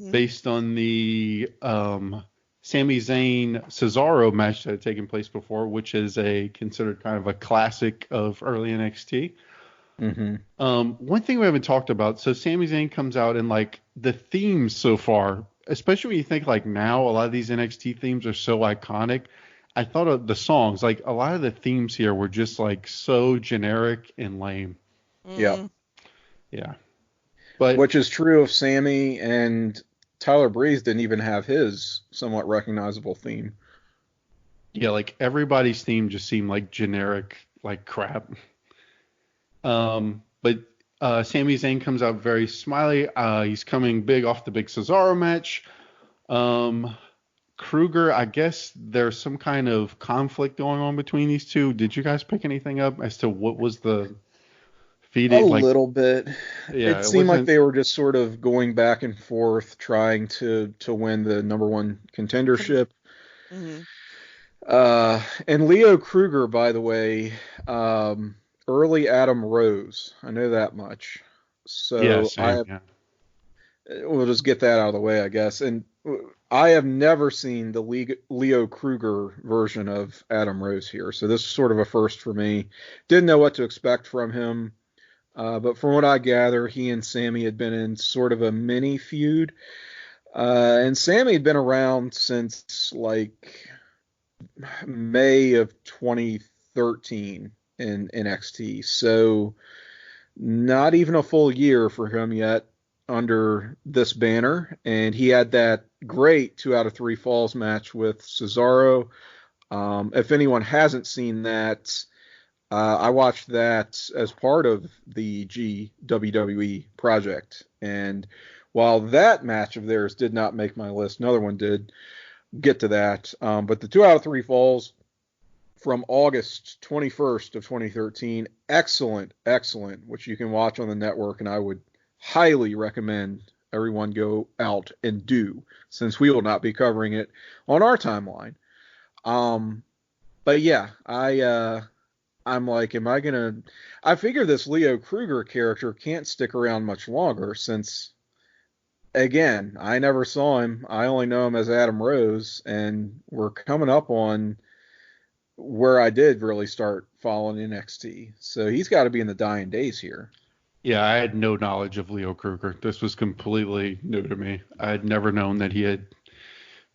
based on the Sami Zayn Cesaro match that had taken place before, which is considered kind of a classic of early NXT. One thing we haven't talked about, so Sami Zayn comes out and like the themes so far, especially when you think like now a lot of these NXT themes are so iconic. I thought of the songs, like a lot of the themes here were just like so generic and lame. Yeah. But which is true of Sammy, and Tyler Breeze didn't even have his somewhat recognizable theme. Yeah, like everybody's theme just seemed like generic, like crap. But Sami Zayn comes out very smiley. He's coming big off the big Cesaro match. Kruger, I guess there's some kind of conflict going on between these two. Did you guys pick anything up as to what was the feeding? A little bit. Yeah, it seemed like they were just sort of going back and forth, trying to win the number one contendership. And Leo Kruger, by the way, early Adam Rose. I know that much. So we'll just get that out of the way, I guess. And I have never seen the Leo Kruger version of Adam Rose here, so this is sort of a first for me. Didn't know what to expect from him, but from what I gather, he and Sammy had been in sort of a mini feud, and Sammy had been around since like May of 2013 in NXT. So not even a full year for him yet under this banner. And he had that great 2 out of 3 falls match with Cesaro. If anyone hasn't seen that, I watched that as part of the WWE project. And while that match of theirs did not make my list, another one did. Get to that. But the 2 out of 3 falls from August 21st of 2013, excellent, which you can watch on the network, and I would highly recommend everyone go out and do, since we will not be covering it on our timeline. But yeah, I'm like, am I gonna? I figure this Leo Kruger character can't stick around much longer, since, again, I never saw him. I only know him as Adam Rose, and we're coming up on where I did really start following NXT. So he's got to be in the dying days here. Yeah, I had no knowledge of Leo Kruger. This was completely new to me. I had never known that he had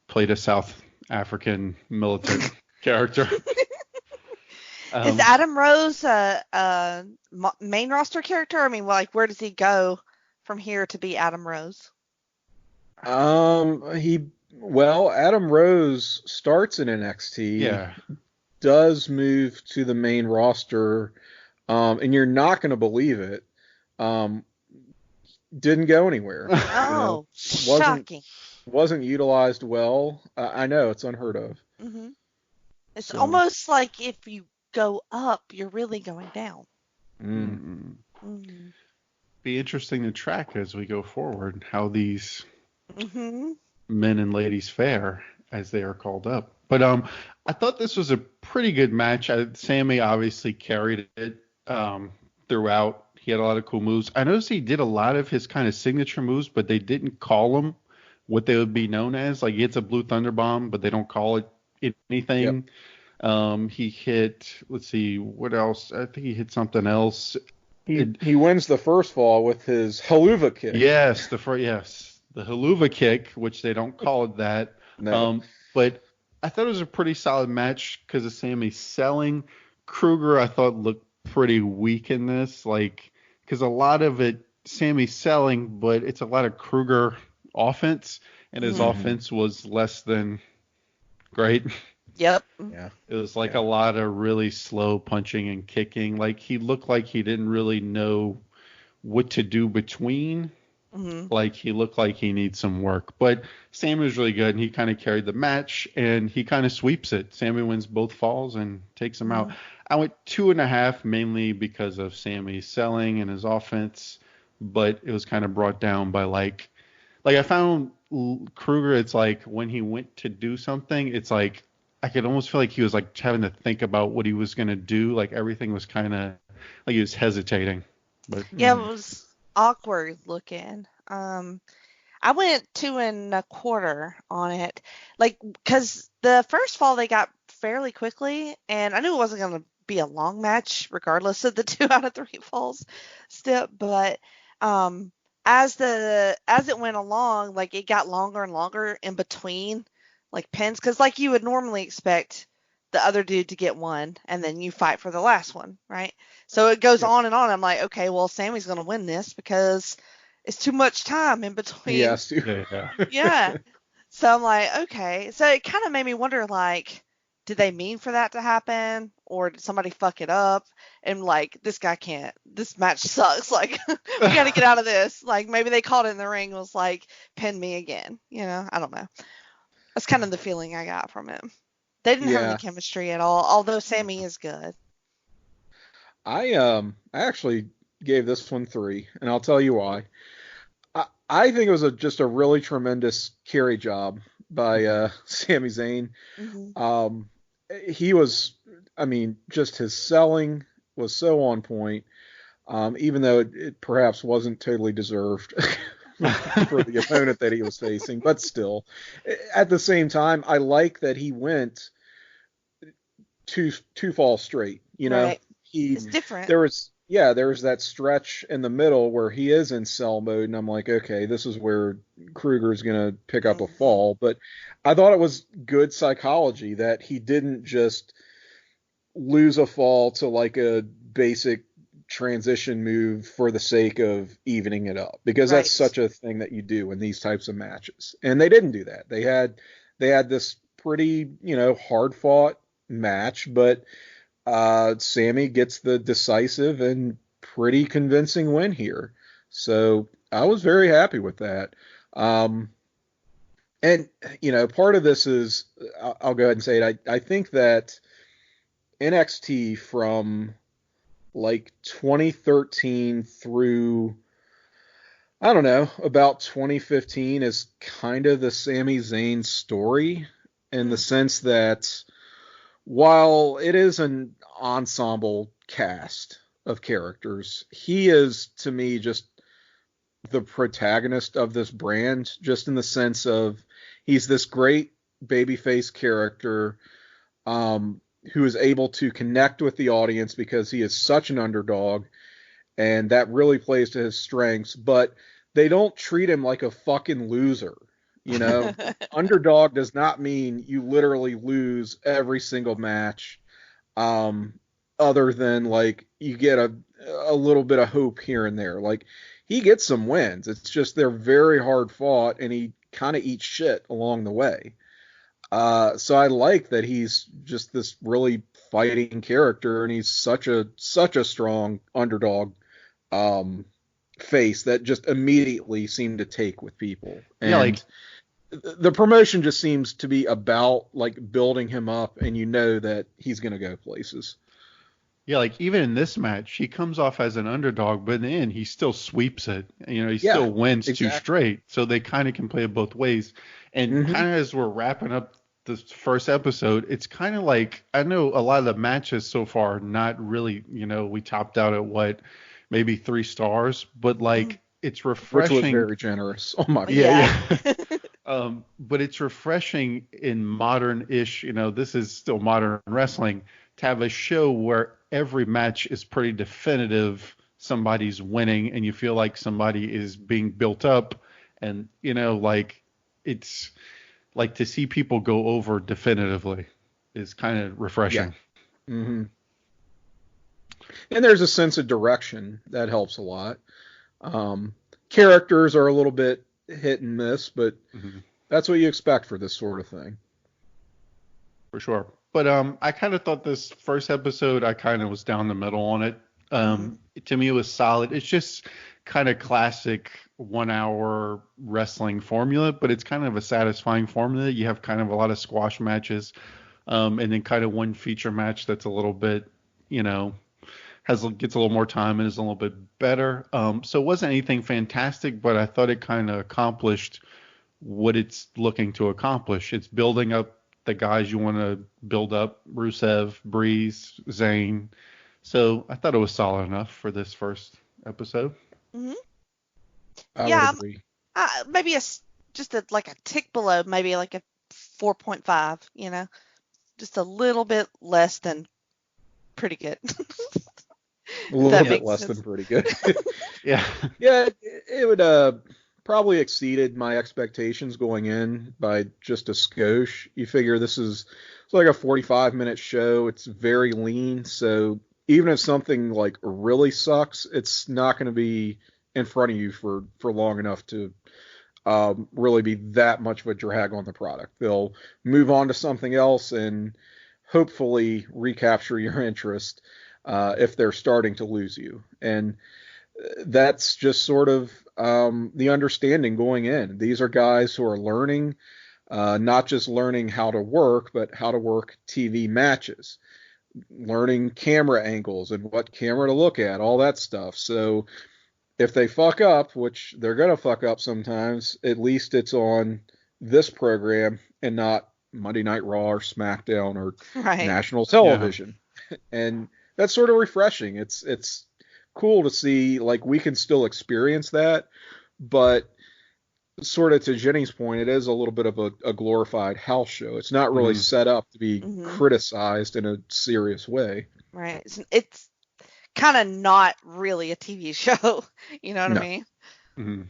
played a South African militant character. Is Adam Rose a main roster character? I mean, like, where does he go from here to be Adam Rose? Adam Rose starts in NXT. Yeah. Does move to the main roster, and you're not going to believe it. Didn't go anywhere. Oh, shocking. Wasn't utilized well. I know, it's unheard of. Mm-hmm. It's almost like if you go up, you're really going down. Mm-hmm. Mm-hmm. Be interesting to track as we go forward how these men and ladies fare as they are called up. But I thought this was a pretty good match. Sami obviously carried it throughout. He had a lot of cool moves. I noticed he did a lot of his kind of signature moves, but they didn't call them what they would be known as. Like, he hits a blue thunder bomb, but they don't call it anything. Yep. He hit, let's see, what else? I think he hit something else. He wins the first fall with his haluva kick. Yes, the haluva kick, which they don't call it that. No. But I thought it was a pretty solid match because of Sami selling. Kruger, I thought, looked pretty weak in this, like, because a lot of it, Sami selling, but it's a lot of Kruger offense, and his offense was less than great. Yep. Yeah. It was like a lot of really slow punching and kicking. Like, he looked like he didn't really know what to do between. Like, he looked like he needs some work. But Sami was really good, and he kind of carried the match, and he kind of sweeps it. Sami wins both falls and takes him out. I went 2.5, mainly because of Sami's selling and his offense, but it was kind of brought down by, like I found Kruger, it's like when he went to do something, it's like I could almost feel like he was like having to think about what he was going to do. Like, everything was kind of like he was hesitating. But yeah, it was awkward looking. I went 2.25 on it, like, because the first fall they got fairly quickly, and I knew it wasn't going to be a long match regardless of the 2 out of 3 falls step, but as it went along, like, it got longer and longer in between, like, pins, because, like, you would normally expect the other dude to get one and then you fight for the last one, right? So it goes on and on. I'm like, okay, well, Sami's going to win this because it's too much time in between. Yes. Yeah. So I'm like, okay. So it kind of made me wonder, like, did they mean for that to happen, or did somebody fuck it up? And, like, this match sucks. Like, we got to get out of this. Like, maybe they called it in the ring, was like, pin me again. You know, I don't know. That's kind of the feeling I got from it. They didn't have any chemistry at all, although Sami is good. I actually gave this one 3, and I'll tell you why. I think it was just a really tremendous carry job by Sami Zayn. He was, I mean, just his selling was so on point, even though it perhaps wasn't totally deserved for the opponent that he was facing. But still, at the same time, I like that he went two falls straight. You know, it's different. There was that stretch in the middle where he is in sell mode, and I'm like, okay, this is where Kruger's going to pick up a fall. But I thought it was good psychology that he didn't just lose a fall to like a basic transition move for the sake of evening it up, because that's such a thing that you do in these types of matches. And they didn't do that. They had this pretty, hard fought match, but Sami gets the decisive and pretty convincing win here. So I was very happy with that. And, part of this is, I'll go ahead and say it. I think that NXT from like 2013 through, I don't know, about 2015 is kind of the Sami Zayn story, in the sense that while it is an ensemble cast of characters, he is, to me, just the protagonist of this brand, just in the sense of he's this great babyface character who is able to connect with the audience because he is such an underdog, and that really plays to his strengths, but they don't treat him like a fucking loser. Underdog does not mean you literally lose every single match, other than like you get a little bit of hope here and there. Like, he gets some wins. It's just they're very hard fought, and he kind of eats shit along the way. So I like that he's just this really fighting character, and he's such a strong underdog face that just immediately seemed to take with people. And the promotion just seems to be about like building him up, and that he's going to go places. Yeah, like even in this match, he comes off as an underdog, but in the end, he still sweeps it. He still wins two straight. So they kind of can play it both ways. And kind of as we're wrapping up this first episode, it's kind of like, I know a lot of the matches so far, not really, we topped out at maybe 3 stars, but like it's refreshing. Which was very generous. Oh my God. Yeah. But it's refreshing in modern-ish, this is still modern wrestling, to have a show where every match is pretty definitive. Somebody's winning, and you feel like somebody is being built up, and it's like to see people go over definitively is kind of refreshing. Yeah. Mm-hmm. And there's a sense of direction that helps a lot. Characters are a little bit hit and miss, but that's what you expect for this sort of thing. For sure. But I kind of thought this first episode, I kind of was down the middle on it. To me, it was solid. It's just kind of classic 1 hour wrestling formula, but it's kind of a satisfying formula. You have kind of a lot of squash matches, and then kind of one feature match that's a little bit, gets a little more time and is a little bit better. So it wasn't anything fantastic, but I thought it kind of accomplished what it's looking to accomplish. It's building up the guys you want to build up: Rusev, Breeze, Zayn. So I thought it was solid enough for this first episode. I would agree. Maybe just a tick below, maybe like a 4.5. Just a little bit less than pretty good. A little bit less than pretty good. Yeah. Yeah, it would probably exceeded my expectations going in by just a skosh. You figure it's like a 45-minute show. It's very lean, so even if something like really sucks, it's not going to be in front of you for long enough to really be that much of a drag on the product. They'll move on to something else and hopefully recapture your interest if they're starting to lose you. And that's just sort of the understanding going in. These are guys who are learning, not just learning how to work, but how to work TV matches, learning camera angles and what camera to look at, all that stuff. So if they fuck up, which they're going to fuck up sometimes, at least it's on this program and not Monday Night Raw or SmackDown or national television. Yeah. And that's sort of refreshing. It's cool to see, like, we can still experience that, but sort of to Jenny's point, it is a little bit of a glorified house show. It's not really set up to be criticized in a serious way. Right. It's kind of not really a TV show. You know what I mean? Mm-hmm.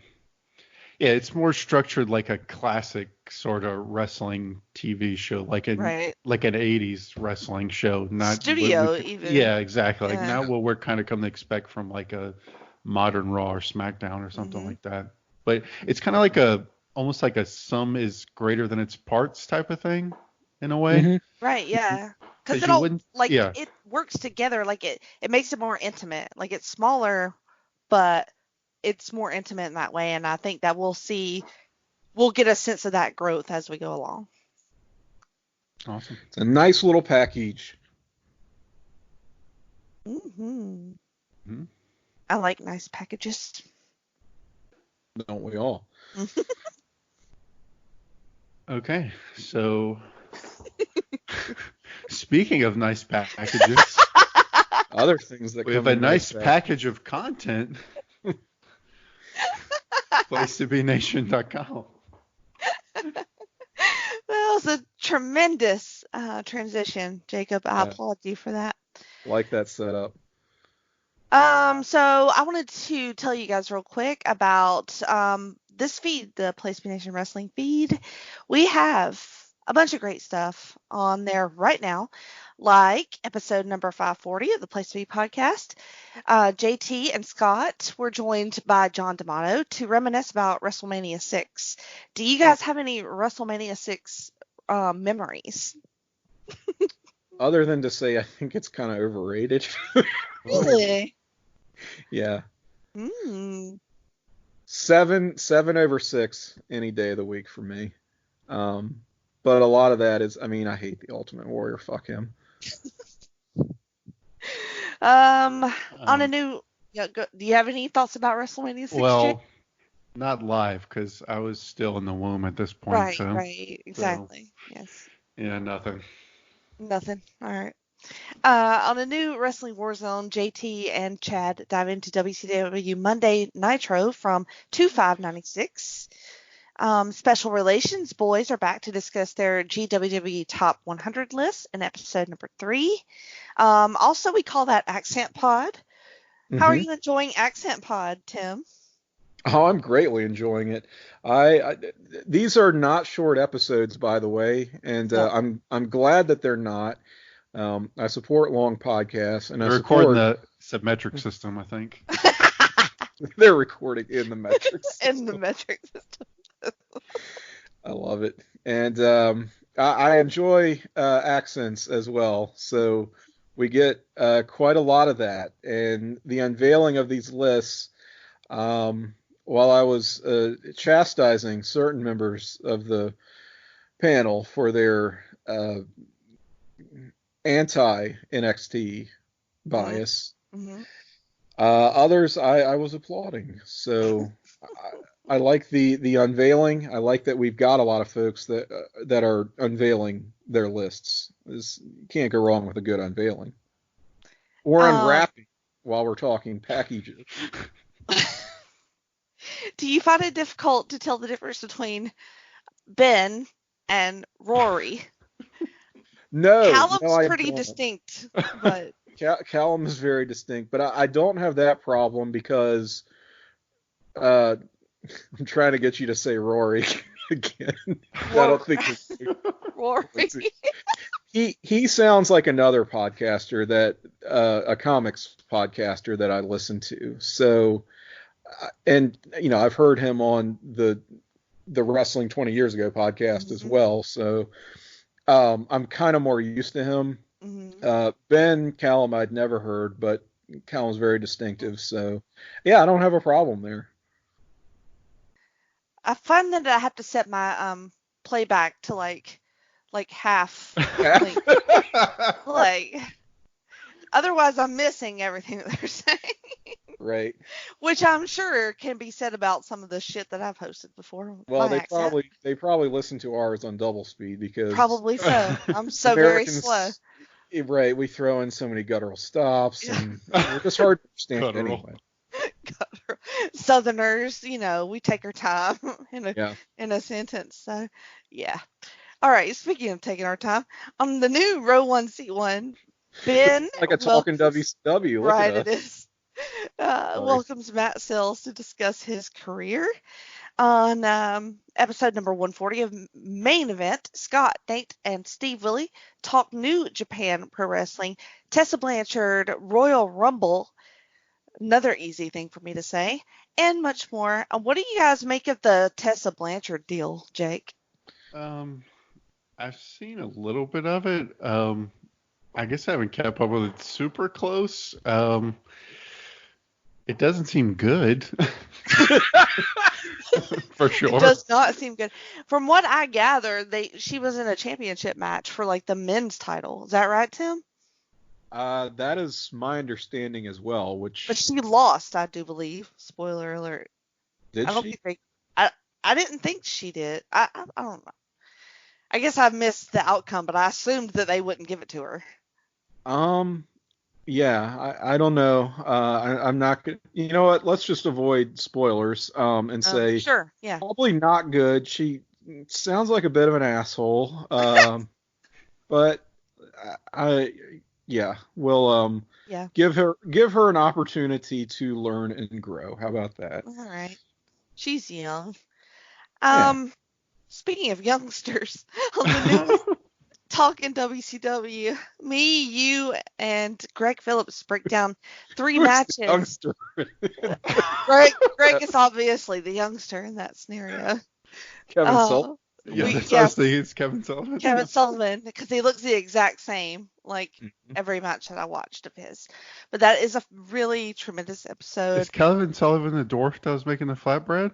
Yeah, it's more structured like a classic sort of wrestling TV show, like an 80s wrestling show, not studio even. Yeah, exactly. Yeah. Like not what we're kind of come to expect from like a modern Raw or SmackDown or something like that. But it's kind of like almost like a sum is greater than its parts type of thing in a way. Mm-hmm. Right, yeah. Because it works together, like it makes it more intimate. Like it's smaller, but it's more intimate in that way, and I think that we'll get a sense of that growth as we go along. Awesome. It's a nice little package. Mm-hmm. Mm-hmm. I like nice packages. Don't we all? Okay, so speaking of nice packages, other things that we have a nice package of content. PTBNXT.com. That was a tremendous transition, Jacob. I applaud you for that. Like that setup. So I wanted to tell you guys real quick about this feed, the PlayStation Nation Wrestling feed. We have a bunch of great stuff on there right now, like episode number 540 of the Place to Be podcast. JT and Scott were joined by John D'Amato to reminisce about WrestleMania 6. Do you guys have any WrestleMania 6 memories? Other than to say I think it's kind of overrated. Really? Yeah. 7 over 6 any day of the week for me. But a lot of that is, I hate the Ultimate Warrior. Fuck him. On a new, do you have any thoughts about WrestleMania 6? Well, not live because I was still in the womb at this point. Right, exactly. So, yes. Yeah, nothing. All right. On a new Wrestling Warzone, JT and Chad dive into WCW Monday Nitro from 2/5/96. Special Relations boys are back to discuss their GWW Top 100 list in episode number 3. Also, we call that Accent Pod. How are you enjoying Accent Pod, Tim? Oh, I'm greatly enjoying it. These are not short episodes, by the way, and I'm glad that they're not. I support long podcasts, and they're recording the submetric system, I think. They're recording in the metric system. In the metric system. I love it, and I enjoy accents as well. So we get quite a lot of that, and the unveiling of these lists. While I was chastising certain members of the panel for their anti-NXT bias, others I was applauding. So I like the unveiling. I like that we've got a lot of folks that are unveiling their lists. You can't go wrong with a good unveiling. Or unwrapping while we're talking packages. Do you find it difficult to tell the difference between Ben and Rory? No. Callum's pretty distinct, but Callum is very distinct, but I don't have that problem because I'm trying to get you to say Rory again. I don't think Rory. He sounds like another podcaster a comics podcaster that I listen to. So, and I've heard him on the Wrestling 20 Years Ago podcast as well. So, I'm kind of more used to him. Ben Callum I'd never heard, but Callum's very distinctive. So, yeah, I don't have a problem there. I find that I have to set my playback to like half. like otherwise I'm missing everything that they're saying. Right. Which I'm sure can be said about some of the shit that I've hosted before. Well, they probably listen to ours on double speed because probably so. I'm so very slow. Right, we throw in so many guttural stops and it's just hard to understand anyway. Southerners, we take our time in a sentence. So, yeah. All right. Speaking of taking our time, on the new Row 1 Seat 1, Ben like a talking WCW. Right, it is. Welcomes Matt Sills to discuss his career. On episode number 140 of Main Event, Scott, Nate, and Steve Willie talk New Japan Pro Wrestling, Tessa Blanchard, Royal Rumble, another easy thing for me to say, and much more. What do you guys make of the Tessa Blanchard deal, Jake? I've seen a little bit of it. I guess I haven't kept up with it super close. It doesn't seem good. For sure. It does not seem good. From what I gather, she was in a championship match for like the men's title. Is that right, Tim? That is my understanding as well. But she lost, I do believe. Spoiler alert. Did she? I didn't think she did. I don't know. I guess I missed the outcome, but I assumed that they wouldn't give it to her. Yeah, I don't know. I'm not gonna. You know what? Let's just avoid spoilers. And say sure, yeah, probably not good. She sounds like a bit of an asshole. But we'll give her an opportunity to learn and grow. How about that? All right. She's young. Yeah. Speaking of youngsters, on the news Talking WCW, me, you, and Greg Phillips break down 3 matches. Youngster? Greg is obviously the youngster in that scenario. Kevin Sullivan? Yeah, that's what I was thinking. It's Kevin Sullivan. Kevin Sullivan, because he looks the exact same, like every match that I watched of his. But that is a really tremendous episode. Is Kevin Sullivan the dwarf that was making the flatbread?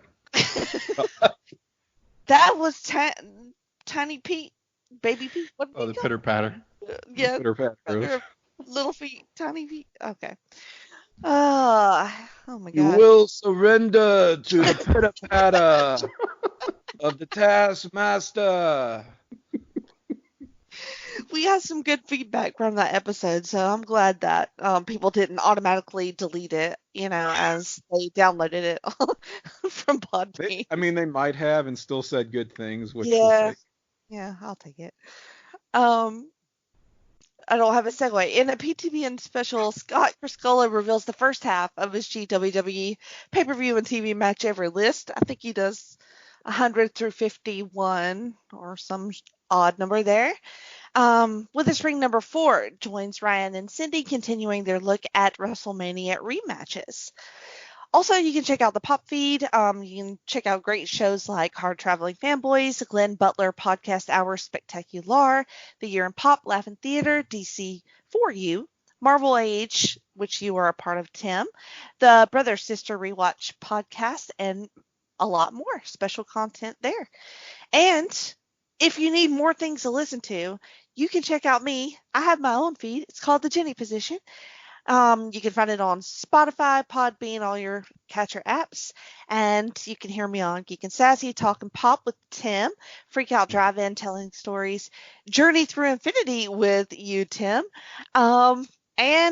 That was Tiny Pete. Baby Pete? What the pitter patter. Yeah. Pitter patter. Little feet, tiny feet. Okay. Oh my God. You will surrender to the pitter patter of the Taskmaster. We got some good feedback from that episode, so I'm glad that people didn't automatically delete it, as they downloaded it from Podbean. They might have and still said good things, which Yeah, I'll take it. I don't have a segue. In a PTBN special, Scott Criscuolo reveals the first half of his GWWE pay-per-view and TV match ever list. I think he does 100 through 51 or some odd number there. With his ring number 4, joins Ryan and Cindy continuing their look at WrestleMania rematches. Also, you can check out the Pop feed. You can check out great shows like Hard Traveling Fanboys, Glenn Butler Podcast Hour Spectacular, The Year in Pop, Laugh-In Theater, DC For You, Marvel Age, which you are a part of, Tim, the Brother Sister Rewatch Podcast, and a lot more special content there. And if you need more things to listen to, you can check out me. I have my own feed. It's called The Jenny Position. You can find it on Spotify, Podbean, all your catcher apps, and you can hear me on Geek and Sassy, Talking Pop with Tim, Freak Out Drive-In, Telling Stories, Journey Through Infinity with you, Tim, and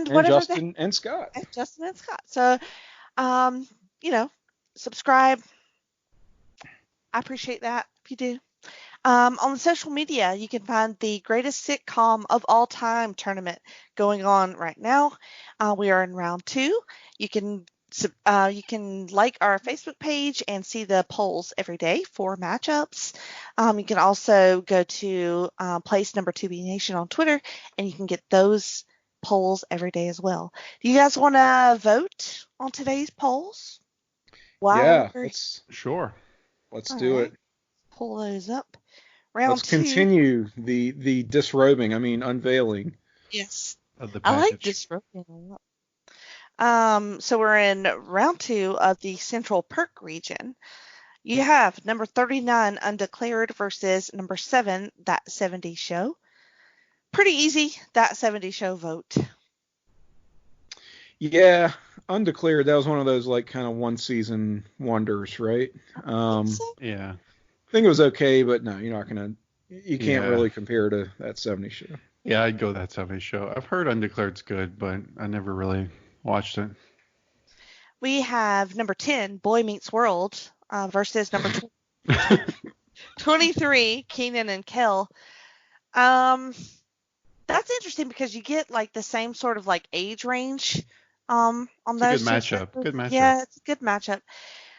whatever Justin and Scott. And Justin and Scott. So, subscribe. I appreciate that if you do. On the social media, you can find the greatest sitcom of all time tournament going on right now. We are in round 2. You can like our Facebook page and see the polls every day for matchups. You can also go to place number 2B Nation on Twitter, and you can get those polls every day as well. Do you guys want to vote on today's polls? Wow. Yeah, sure. Let's do it. Pull those up. Let's continue the disrobing, unveiling. Yes. Of the I like disrobing a lot. So we're in round 2 of the Central Perk region. You have number 39, Undeclared, versus number 7, That 70s Show. Pretty easy, That 70s Show vote. Yeah, Undeclared, that was one of those kind of one season wonders, right? Yeah. I think it was okay, but no, you can't really compare to That 70s Show. Yeah, I'd go That 70s Show. I've heard Undeclared's good, but I never really watched it. We have number 10, Boy Meets World, versus number 23, Keenan and Kel. That's interesting because you get the same sort of age range on those. Good matchup. Yeah, it's a good matchup.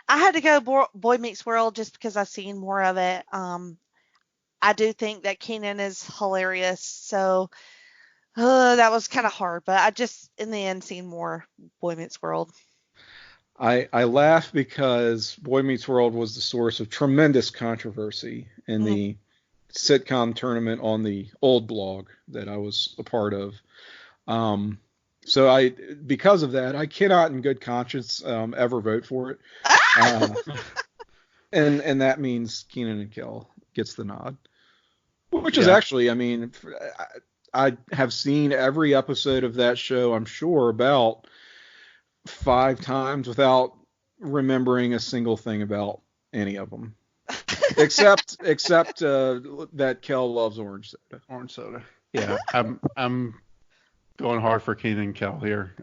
I had to go Boy Meets World just because I've seen more of it. I do think that Keenan is hilarious, so that was kind of hard. But I just, in the end, seen more Boy Meets World. I laugh because Boy Meets World was the source of tremendous controversy in the sitcom tournament on the old blog that I was a part of. So because of that, I cannot in good conscience ever vote for it. And that means Keenan and Kel gets the nod, which is actually, I mean, I have seen every episode of that show, I'm sure, about 5 times without remembering a single thing about any of them, except that Kel loves orange soda. Orange soda. Yeah, I'm going hard for Keenan and Kel here.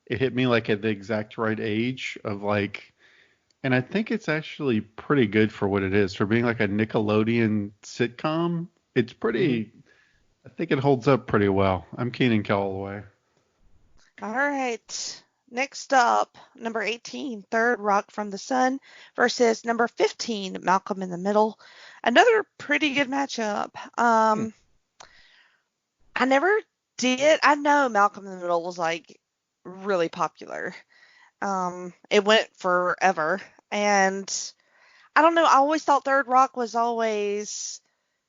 It hit me like at the exact right age of like, and I think it's actually pretty good for what it is, for being like a Nickelodeon sitcom. It's pretty. I think it holds up pretty well. I'm Keenan and Kel all the way. All right. Next up, number 18, Third Rock from the Sun versus number 15, Malcolm in the Middle. Another pretty good matchup. I never did. I know Malcolm in the Middle was like really popular. It went forever. And I don't know. I always thought Third Rock was always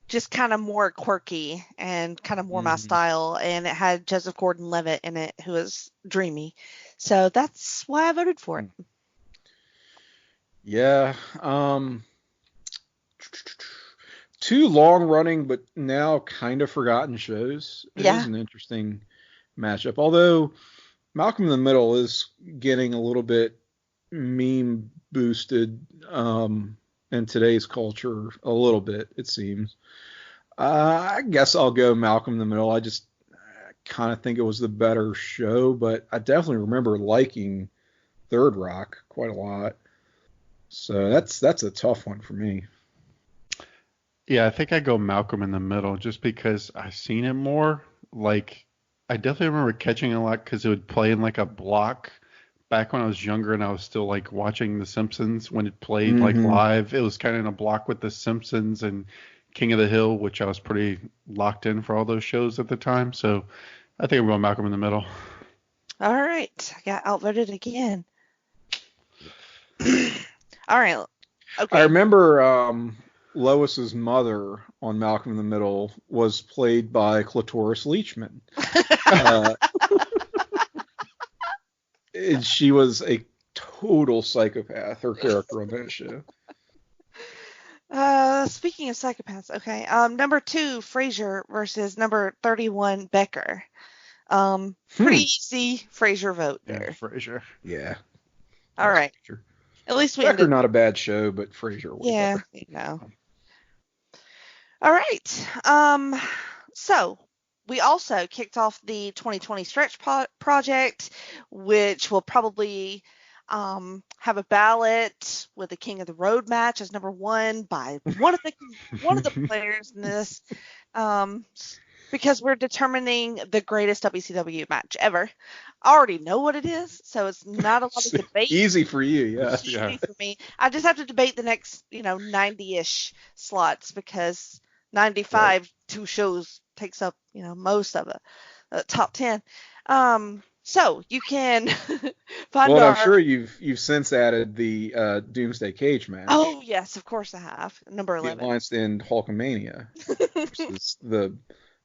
just kind of more quirky and kind of more my style, and it had Joseph Gordon-Levitt in it, who was dreamy. So that's why I voted for it. Yeah. 2 long-running but now kind of forgotten shows. It is an interesting matchup. Although Malcolm in the Middle is getting a little bit meme boosted in today's culture, a little bit, it seems. I guess I'll go Malcolm in the Middle. I just kind of think it was the better show, but I definitely remember liking Third Rock quite a lot. So that's a tough one for me. Yeah, I think I go Malcolm in the Middle just because I've seen it more. Like, I definitely remember catching it a lot because it would play in like a block back when I was younger and I was still like watching The Simpsons when it played like live. It was kind of in a block with The Simpsons and King of the Hill, which I was pretty locked in for all those shows at the time. So I think I'm going Malcolm in the Middle. All right. I got outvoted again. All right. Okay. I remember Lois's mother on Malcolm in the Middle was played by Clitoris Leachman. And she was a total psychopath, her character on that show. Speaking of psychopaths, okay. Number 2, Frasier versus number 31, Becker. Pretty easy Frasier vote there. Yeah, Frasier. Yeah. All right. Frasier. At least we Becker, not a bad show, but Frasier was better. You know. All right. So we also kicked off the 2020 Stretch Project, which will probably have a ballot with the King of the Road match as number 1 by one of the players in this, because we're determining the greatest WCW match ever. I already know what it is, so it's not a lot of debate. Easy for you, yeah. Easy for me. I just have to debate the next, 90-ish slots because 95 2 shows takes up, most of the top 10. So you can find I'm sure you've since added the Doomsday Cage match. Oh yes, of course I have. Number 11. The Alliance to End Hulkamania, which is the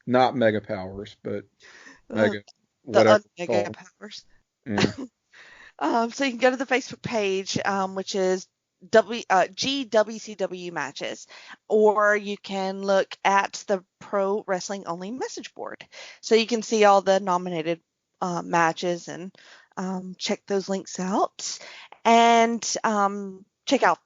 not Mega Powers, but Mega whatever. The Mega Powers. Yeah. So you can go to the Facebook page, which is GWCW matches, or you can look at the Pro Wrestling Only message board, so you can see all the nominated matches and check those links out, and check out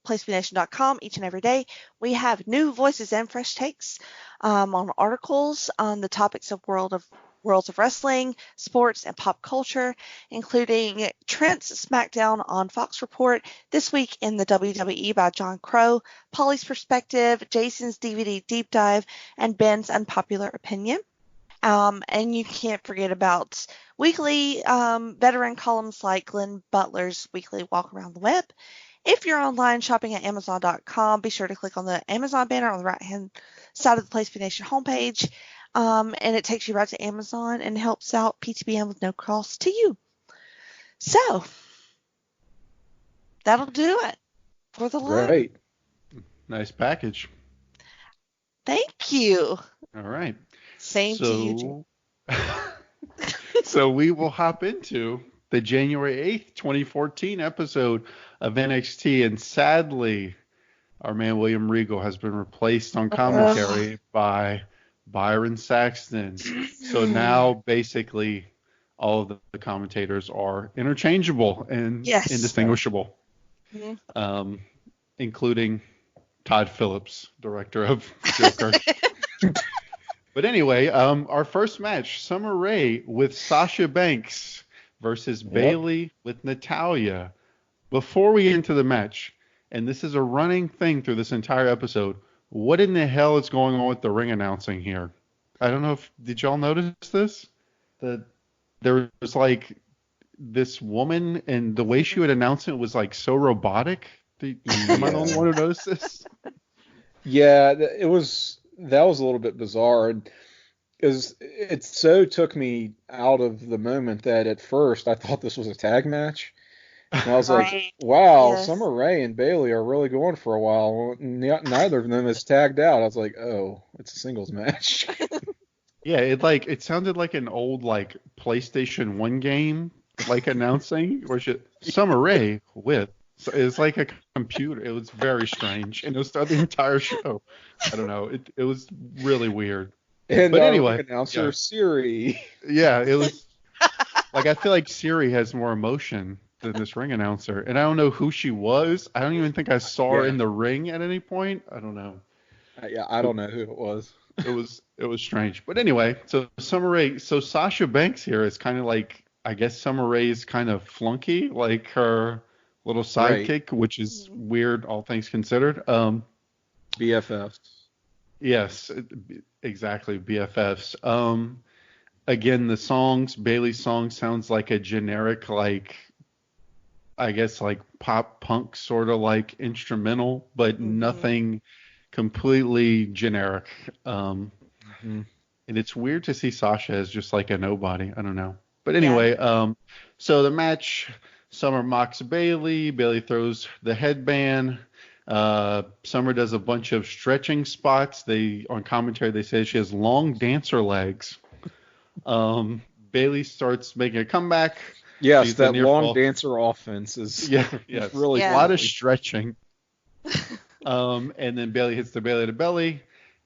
PlaceBNation.com each and every day. We have new voices and fresh takes on articles on the topics of worlds of wrestling, sports, and pop culture, including Trent's SmackDown on Fox Report, This Week in the WWE by John Crow, Polly's Perspective, Jason's DVD Deep Dive, and Ben's Unpopular Opinion. And you can't forget about weekly veteran columns like Glenn Butler's weekly walk around the web. If you're online shopping at Amazon.com, be sure to click on the Amazon banner on the right-hand side of the PlayStation Nation homepage, and it takes you right to Amazon and helps out PTBN with no cost to you. So, that'll do it for the live. Great. Nice package. Thank you. All right. Same to you, Jim. So we will hop into the January 8th, 2014 episode of NXT. And sadly, our man Williams Regal has been replaced on commentary by Byron Saxton. So now basically all of the commentators are interchangeable and indistinguishable, including Todd Phillips, director of Joker. But anyway, our first match, Summer Rae with Sasha Banks versus Bayley with Natalya. Before we get into the match, and this is a running thing through this entire episode, what in the hell is going on with the ring announcing here? I don't know did y'all notice this? That there was like this woman, and the way she would announce it was like so robotic. Am I the only one who noticed this? Yeah, that was a little bit bizarre. Because it so took me out of the moment that at first I thought this was a tag match. And I was like, wow, Summer Rae and Bayley are really going for a while. Neither of them is tagged out. I was like, oh, it's a singles match. Yeah, it sounded like an old like PlayStation 1 game, like announcing, where Summer Rae with. So it's like a computer. It was very strange, and it was throughout the entire show. I don't know. It was really weird. And but anyway, announcer Siri. Yeah, it was like I feel like Siri has more emotion than this ring announcer, and I don't know who she was. I don't even think I saw her in the ring at any point. I don't know. I don't know who it was. It was strange. But anyway, so Summer Rae. So Sasha Banks here is kind of like, I guess Summer Rae's kind of flunky, like her little sidekick, which is weird, all things considered. BFFs. Yes, exactly, BFFs. Again, the songs, Bayley's song sounds like a generic, like, I guess like pop punk sort of like instrumental, but nothing completely generic. And it's weird to see Sasha as just like a nobody. I don't know. But anyway, so the match, Summer mocks Bayley. Bayley throws the headband. Summer does a bunch of stretching spots. On commentary, they say she has long dancer legs. Bayley starts making a comeback. Yes, she's that long dancer offense is really a lot of stretching. And then Bayley hits the Bayley to belly,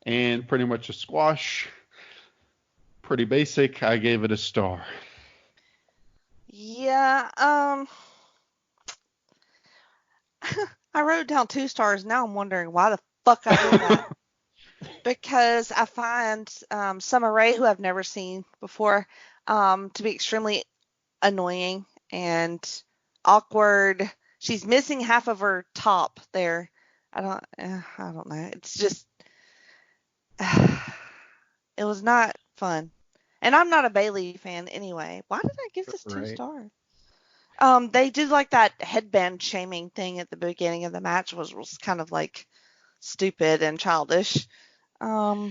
and pretty much a squash. Pretty basic. I gave it a star. Yeah. I wrote down 2 stars. Now I'm wondering why the fuck I did that. Because I find Summer Rae, who I've never seen before, to be extremely annoying and awkward. She's missing half of her top there. I don't know. It's just it was not fun. And I'm not a Bayley fan anyway. Why did I give this 2 stars? They did like that headband shaming thing at the beginning of the match was kind of like stupid and childish. Yeah.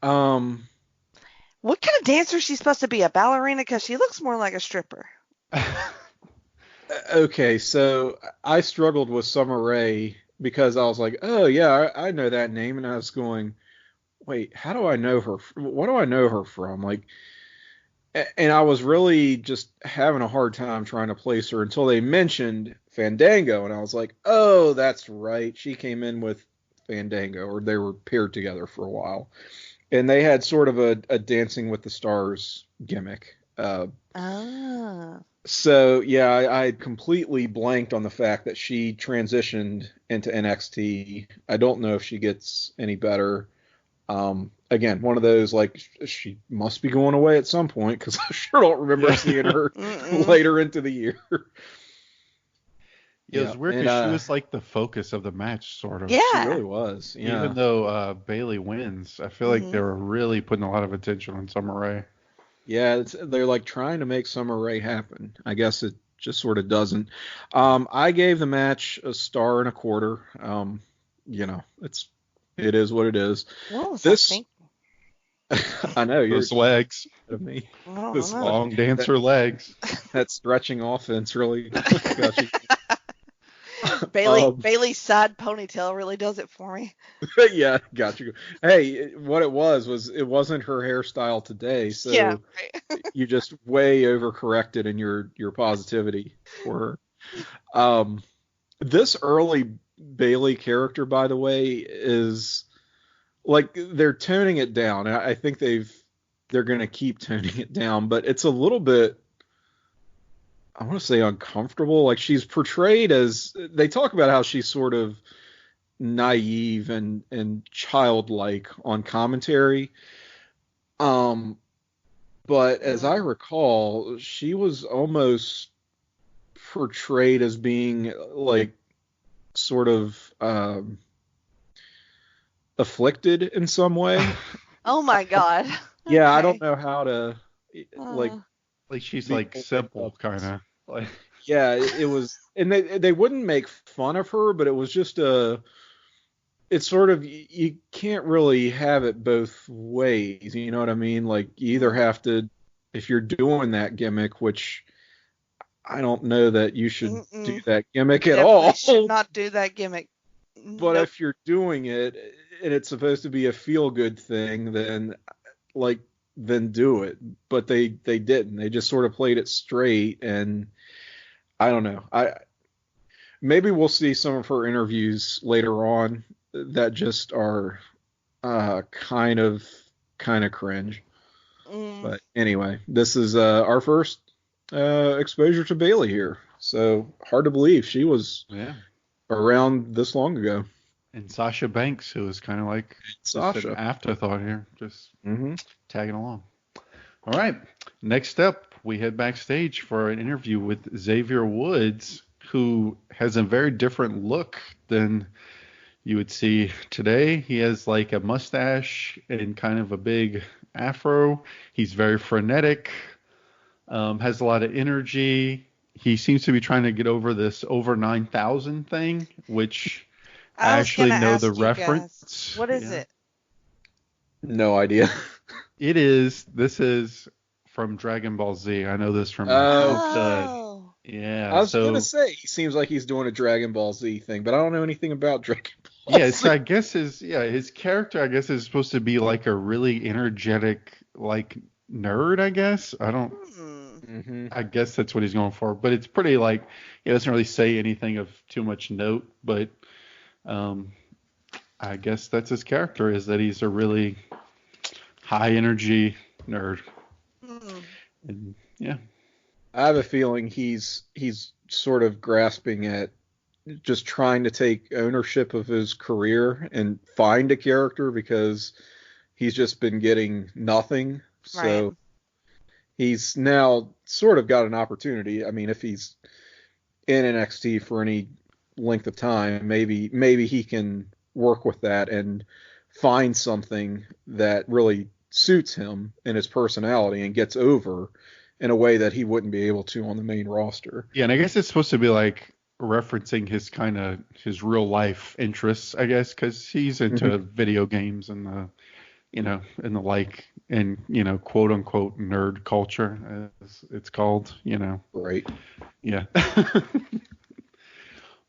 What kind of dancer is she supposed to be? A ballerina? Because she looks more like a stripper. Okay, so I struggled with Summer Rae because I was like, oh yeah, I know that name, and I was going, wait, how do I know her? What do I know her from? Like, and I was really just having a hard time trying to place her until they mentioned Fandango, and I was like, oh, that's right, she came in with Fandango, or they were paired together for a while, and they had sort of a Dancing with the Stars gimmick. So yeah, I had completely blanked on the fact that she transitioned into NXT. I don't know if she gets any better. Again, one of those, like, she must be going away at some point, because I sure don't remember seeing her later into the year. Yeah, it was weird because she was like the focus of the match, sort of. Yeah. She really was. Yeah. Even though Bayley wins, I feel like they were really putting a lot of attention on Summer Rae. Yeah, they're like trying to make Summer Rae happen. I guess it just sort of doesn't. I gave the match a 1.25 stars. It is what it is. What was this? I know those legs of me. This long dancer legs. That stretching offense really got you. Bailey's side ponytail really does it for me. Yeah, got you. Hey, what it was it wasn't her hairstyle today, so yeah, right. You just way overcorrected in your positivity for her. This early Bayley character, by the way, is like they're toning it down. I think they're going to keep toning it down, but it's a little bit, I want to say, uncomfortable. Like she's portrayed as, they talk about how she's sort of naive and childlike on commentary. But as I recall, she was almost portrayed as being like sort of afflicted in some way. Oh my God. Yeah, Okay. I don't know how to like she's like simple kind of like. Yeah, it was, and they wouldn't make fun of her, but it was just it's sort of, you can't really have it both ways, you know what I mean? Like you either have to, if you're doing that gimmick, which I don't know that you should do that gimmick at all. Should not do that gimmick. But if you're doing it and it's supposed to be a feel good thing, then do it. But they didn't. They just sort of played it straight, and I don't know. Maybe we'll see some of her interviews later on that just are kind of cringe. But anyway, this is our first exposure to Bayley here. So hard to believe she was around this long ago. And Sasha Banks, who was kind of like Sasha. An afterthought here, just tagging along. All right, next up, we head backstage for an interview with Xavier Woods, who has a very different look than you would see today. He has like a mustache and kind of a big afro. He's very frenetic, has a lot of energy. He seems to be trying to get over this over 9,000 thing, which I actually know the reference. Guys, what is it? No idea. This is from Dragon Ball Z. I know this from Yeah. I was going to say, he seems like he's doing a Dragon Ball Z thing, but I don't know anything about Dragon Ball Z. Yeah, so I guess his character, I guess, is supposed to be like a really energetic, like, nerd, I guess. I don't... I guess that's what he's going for. But it's pretty, like, he doesn't really say anything of too much note, but I guess that's his character, is that he's a really high-energy nerd. And, yeah. I have a feeling he's sort of grasping at just trying to take ownership of his career and find a character, because he's just been getting nothing. Right. So he's now sort of got an opportunity. I mean, if he's in NXT for any length of time, maybe he can work with that and find something that really suits him and his personality and gets over in a way that he wouldn't be able to on the main roster. Yeah, and I guess it's supposed to be like referencing his real life interests, I guess, because he's into video games and the like, and quote unquote nerd culture, as it's called, Right. Yeah.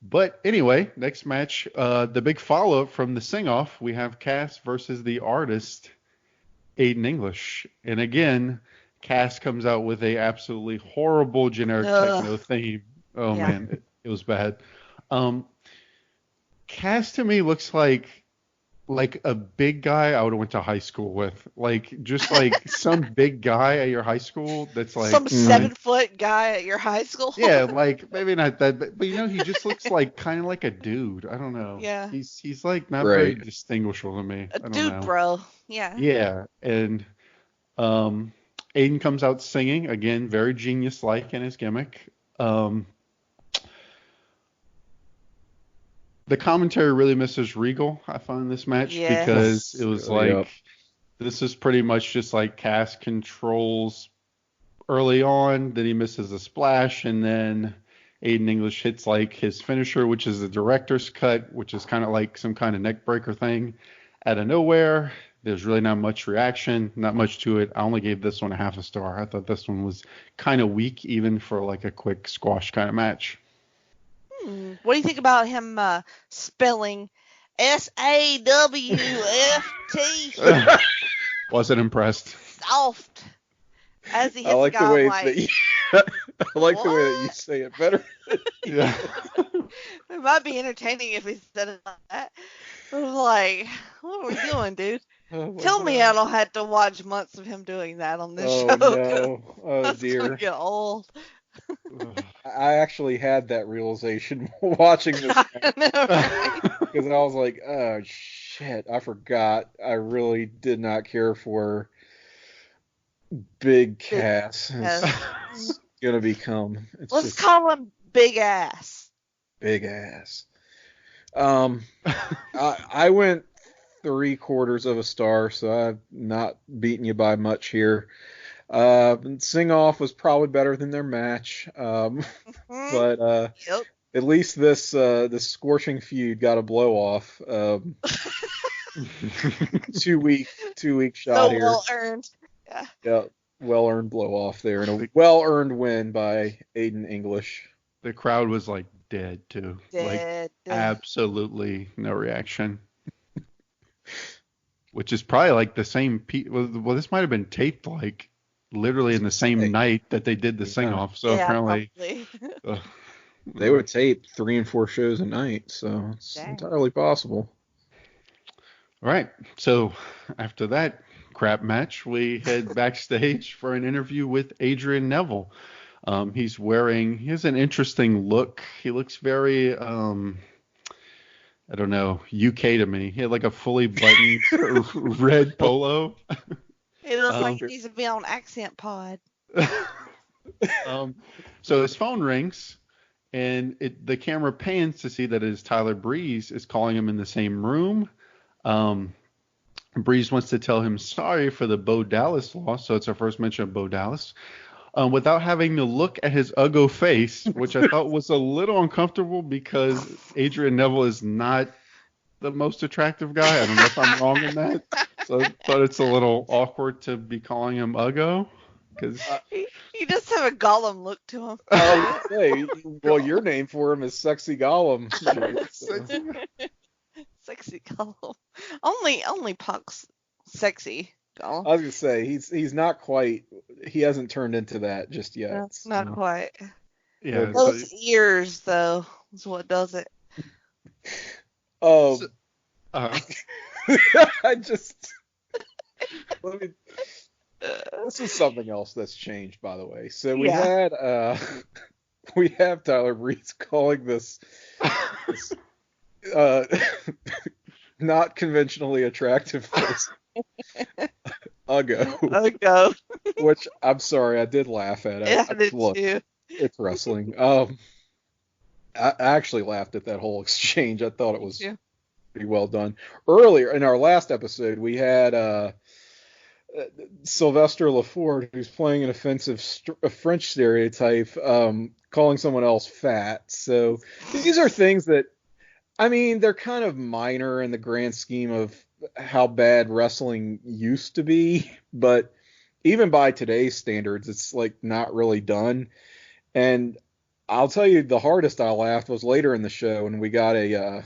But anyway, next match, the big follow up from the sing off, we have Cass versus the artist Aiden English, and again, Cass comes out with a absolutely horrible generic techno theme. Oh yeah. Man, it was bad. Cass to me looks like a big guy I would have went to high school with. Like, just like some big guy at your high school that's like... Some 7-foot guy at your high school? Yeah, like, maybe not that, but he just looks like kind of like a dude. I don't know. Yeah. He's like not very distinguishable to me. A dude, bro. Yeah. Yeah, and Aiden comes out singing, again, very genius-like in his gimmick. The commentary really misses Regal, I find, this match, because it was this is pretty much just like Cass controls early on, then he misses a splash, and then Aiden English hits like his finisher, which is a director's cut, which is kind of like some kind of neck breaker thing out of nowhere. There's really not much reaction, not much to it. I only gave this one a half a star. I thought this one was kind of weak, even for like a quick squash kind of match. What do you think about him spelling SAWFT? Wasn't impressed. Soft. As he hits I like the guy, the way like, that you, I like the way that you say it better. Yeah. It might be entertaining if he said it like that. I was like, what are we doing, dude? Tell me I don't have to watch months of him doing that on this show. Oh, no. Oh, That's dear. gonna get old. I actually had that realization watching this I know, right? because I was like, oh, shit, I forgot. I really did not care for Big Cass. It's going to become. Let's call him Big Ass. Big Ass. I went 3/4 of a star, so I'm not beating you by much here. Sing Off was probably better than their match, but at least this scorching feud got a blow off. 2 week shot here. Well earned. Yeah, well earned blow off there, and a well earned win by Aiden English. The crowd was like dead too. Dead. Absolutely no reaction. Which is probably like the same. Well, this might have been taped like literally in the same night that they did the sing off. So apparently, they would tape 3 and 4 shows a night. So it's entirely possible. All right. So after that crap match, we head backstage for an interview with Adrian Neville. He has an interesting look. He looks very, I don't know, UK to me. He had like a fully buttoned red polo. He looks like he needs to be on Accent Pod. So his phone rings, and the camera pans to see that it is Tyler Breeze is calling him in the same room. Breeze wants to tell him sorry for the Bo Dallas loss, so it's our first mention of Bo Dallas, without having to look at his uggo face, which I thought was a little uncomfortable because Adrian Neville is not the most attractive guy. I don't know if I'm wrong in that. So I thought it's a little awkward to be calling him uggo. Cause you just have a Gollum look to him. Well, your name for him is Sexy Gollum. Sexy Gollum. Only Punk's sexy Gollum. I was gonna say he's not quite. He hasn't turned into that just yet. No, not quite. Yeah. Those ears though is what does it. I just. This is something else that's changed, by the way. So we have Tyler Breeze calling this not conventionally attractive person uggo. Which I'm sorry, I did laugh at it. Yeah, I did too. It's wrestling. I actually laughed at that whole exchange. I thought it was pretty well done. Earlier in our last episode, we had Sylvester Laforde, who's playing an offensive French stereotype, calling someone else fat. So these are things that, I mean, they're kind of minor in the grand scheme of how bad wrestling used to be, but even by today's standards, it's like not really done. And I'll tell you, the hardest I laughed was later in the show when we got a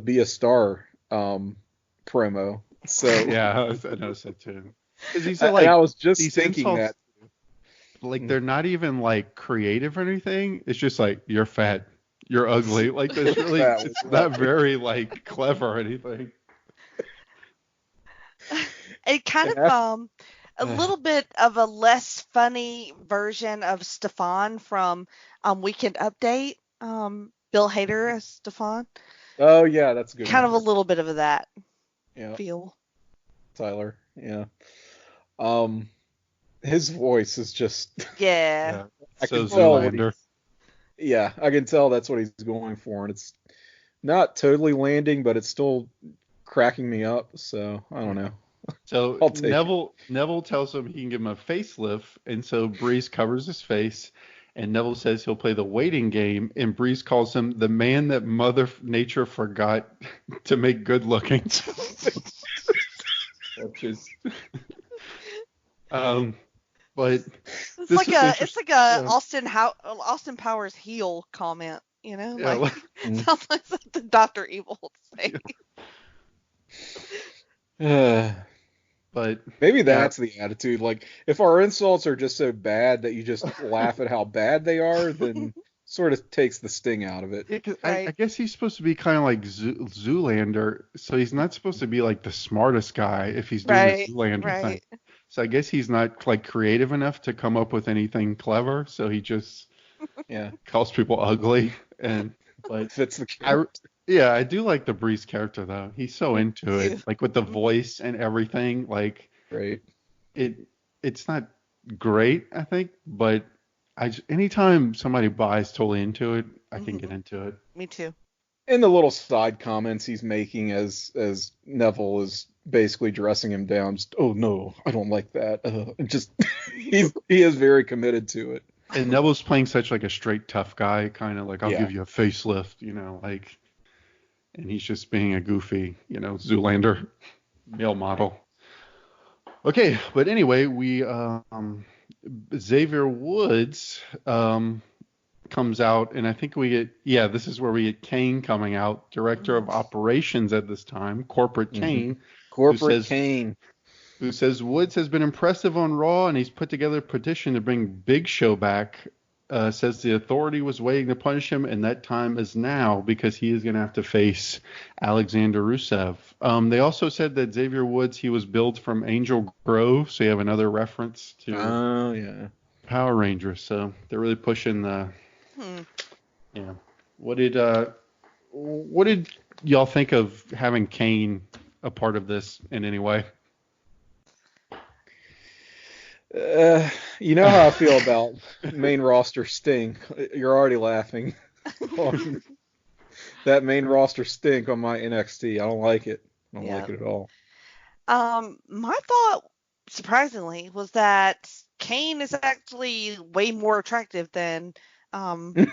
Be a Star promo. So yeah, I noticed that too. He's like, I was just thinking that. Like, they're not even like creative or anything. It's just like, you're fat, you're ugly. Like, there's really, it's not very like clever or anything. It kind of a little bit of a less funny version of Stefan from Weekend Update. Bill Hader as Stefan. Oh yeah, that's good. Kind of a little bit of that yeah. feel. Tyler, yeah. His voice is just I can tell. I can tell that's what he's going for, and it's not totally landing, but it's still cracking me up. So I don't know. So Neville tells him he can give him a facelift, and so Breeze covers his face, and Neville says he'll play the waiting game, and Breeze calls him the man that Mother Nature forgot to make good looking. But it's like a Austin Powers heel comment, you know, like sounds like something Dr. Evil would say. But maybe that's the attitude. Like, if our insults are just so bad that you just laugh at how bad they are, then sort of takes the sting out of it. Yeah, I guess he's supposed to be kind of like Zoolander, so he's not supposed to be like the smartest guy if he's doing the Zoolander thing. So I guess he's not like creative enough to come up with anything clever, so he just calls people ugly but fits the character. I do like the Breeze character though. He's so into it, like with the voice and everything. Like, it's not great, I think, but anytime somebody buys totally into it, I can get into it. Me too. And the little side comments he's making as Neville is basically dressing him down. Just, oh no, I don't like that. He is very committed to it. And Neville's playing such like a straight tough guy, kind of like I'll give you a facelift, you know, like, and he's just being a goofy, you know, Zoolander male model. Okay, but anyway, we Xavier Woods comes out, and I think we get this is where we get Kane coming out, director of operations at this time, Corporate Kane. Kane. Who says Woods has been impressive on Raw, and he's put together a petition to bring Big Show back. Says the Authority was waiting to punish him, and that time is now because he is going to have to face Alexander Rusev. They also said that Xavier Woods, he was billed from Angel Grove, so you have another reference to Power Rangers. So they're really pushing the. Yeah. What did y'all think of having Kane a part of this in any way? You know how I feel about main roster Sting. You're already laughing. That main roster stink on my NXT. I don't like it. I don't like it at all. My thought, surprisingly, was that Kane is actually way more attractive than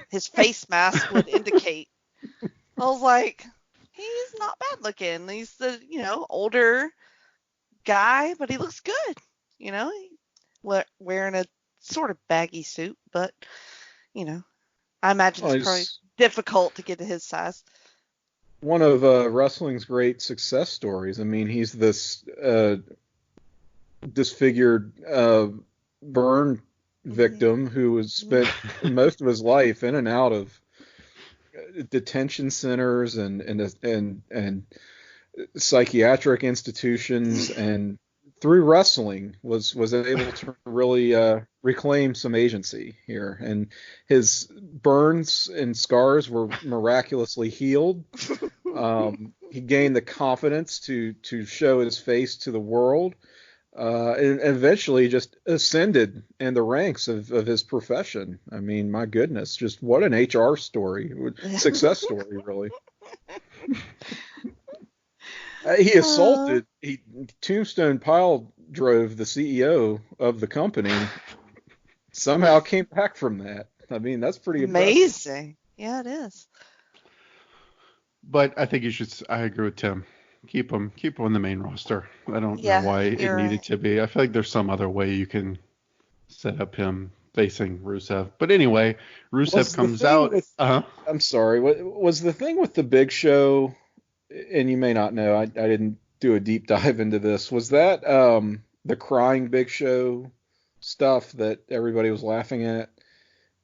his face mask would indicate. I was like, he's not bad looking. He's the, older guy, but he looks good. Wearing a sort of baggy suit, but, I imagine it's probably difficult to get to his size. One of wrestling's great success stories. I mean, he's this disfigured burn victim who has spent most of his life in and out of detention centers and psychiatric institutions, and through wrestling was able to really reclaim some agency here, and his burns and scars were miraculously healed. He gained the confidence to show his face to the world, and eventually just ascended in the ranks of his profession. I mean, my goodness, just what an HR story, success story, really. He tombstone pile drove the CEO of the company. Somehow came back from that. I mean, that's pretty amazing. Impressive. Yeah, it is. But I think I agree with Tim. Keep him on the main roster. I don't know why it needed to be. I feel like there's some other way you can set up him facing Rusev. But anyway, Rusev comes out. I'm sorry. What was the thing with the Big Show? And you may not know, I didn't do a deep dive into this. Was that the crying Big Show stuff that everybody was laughing at?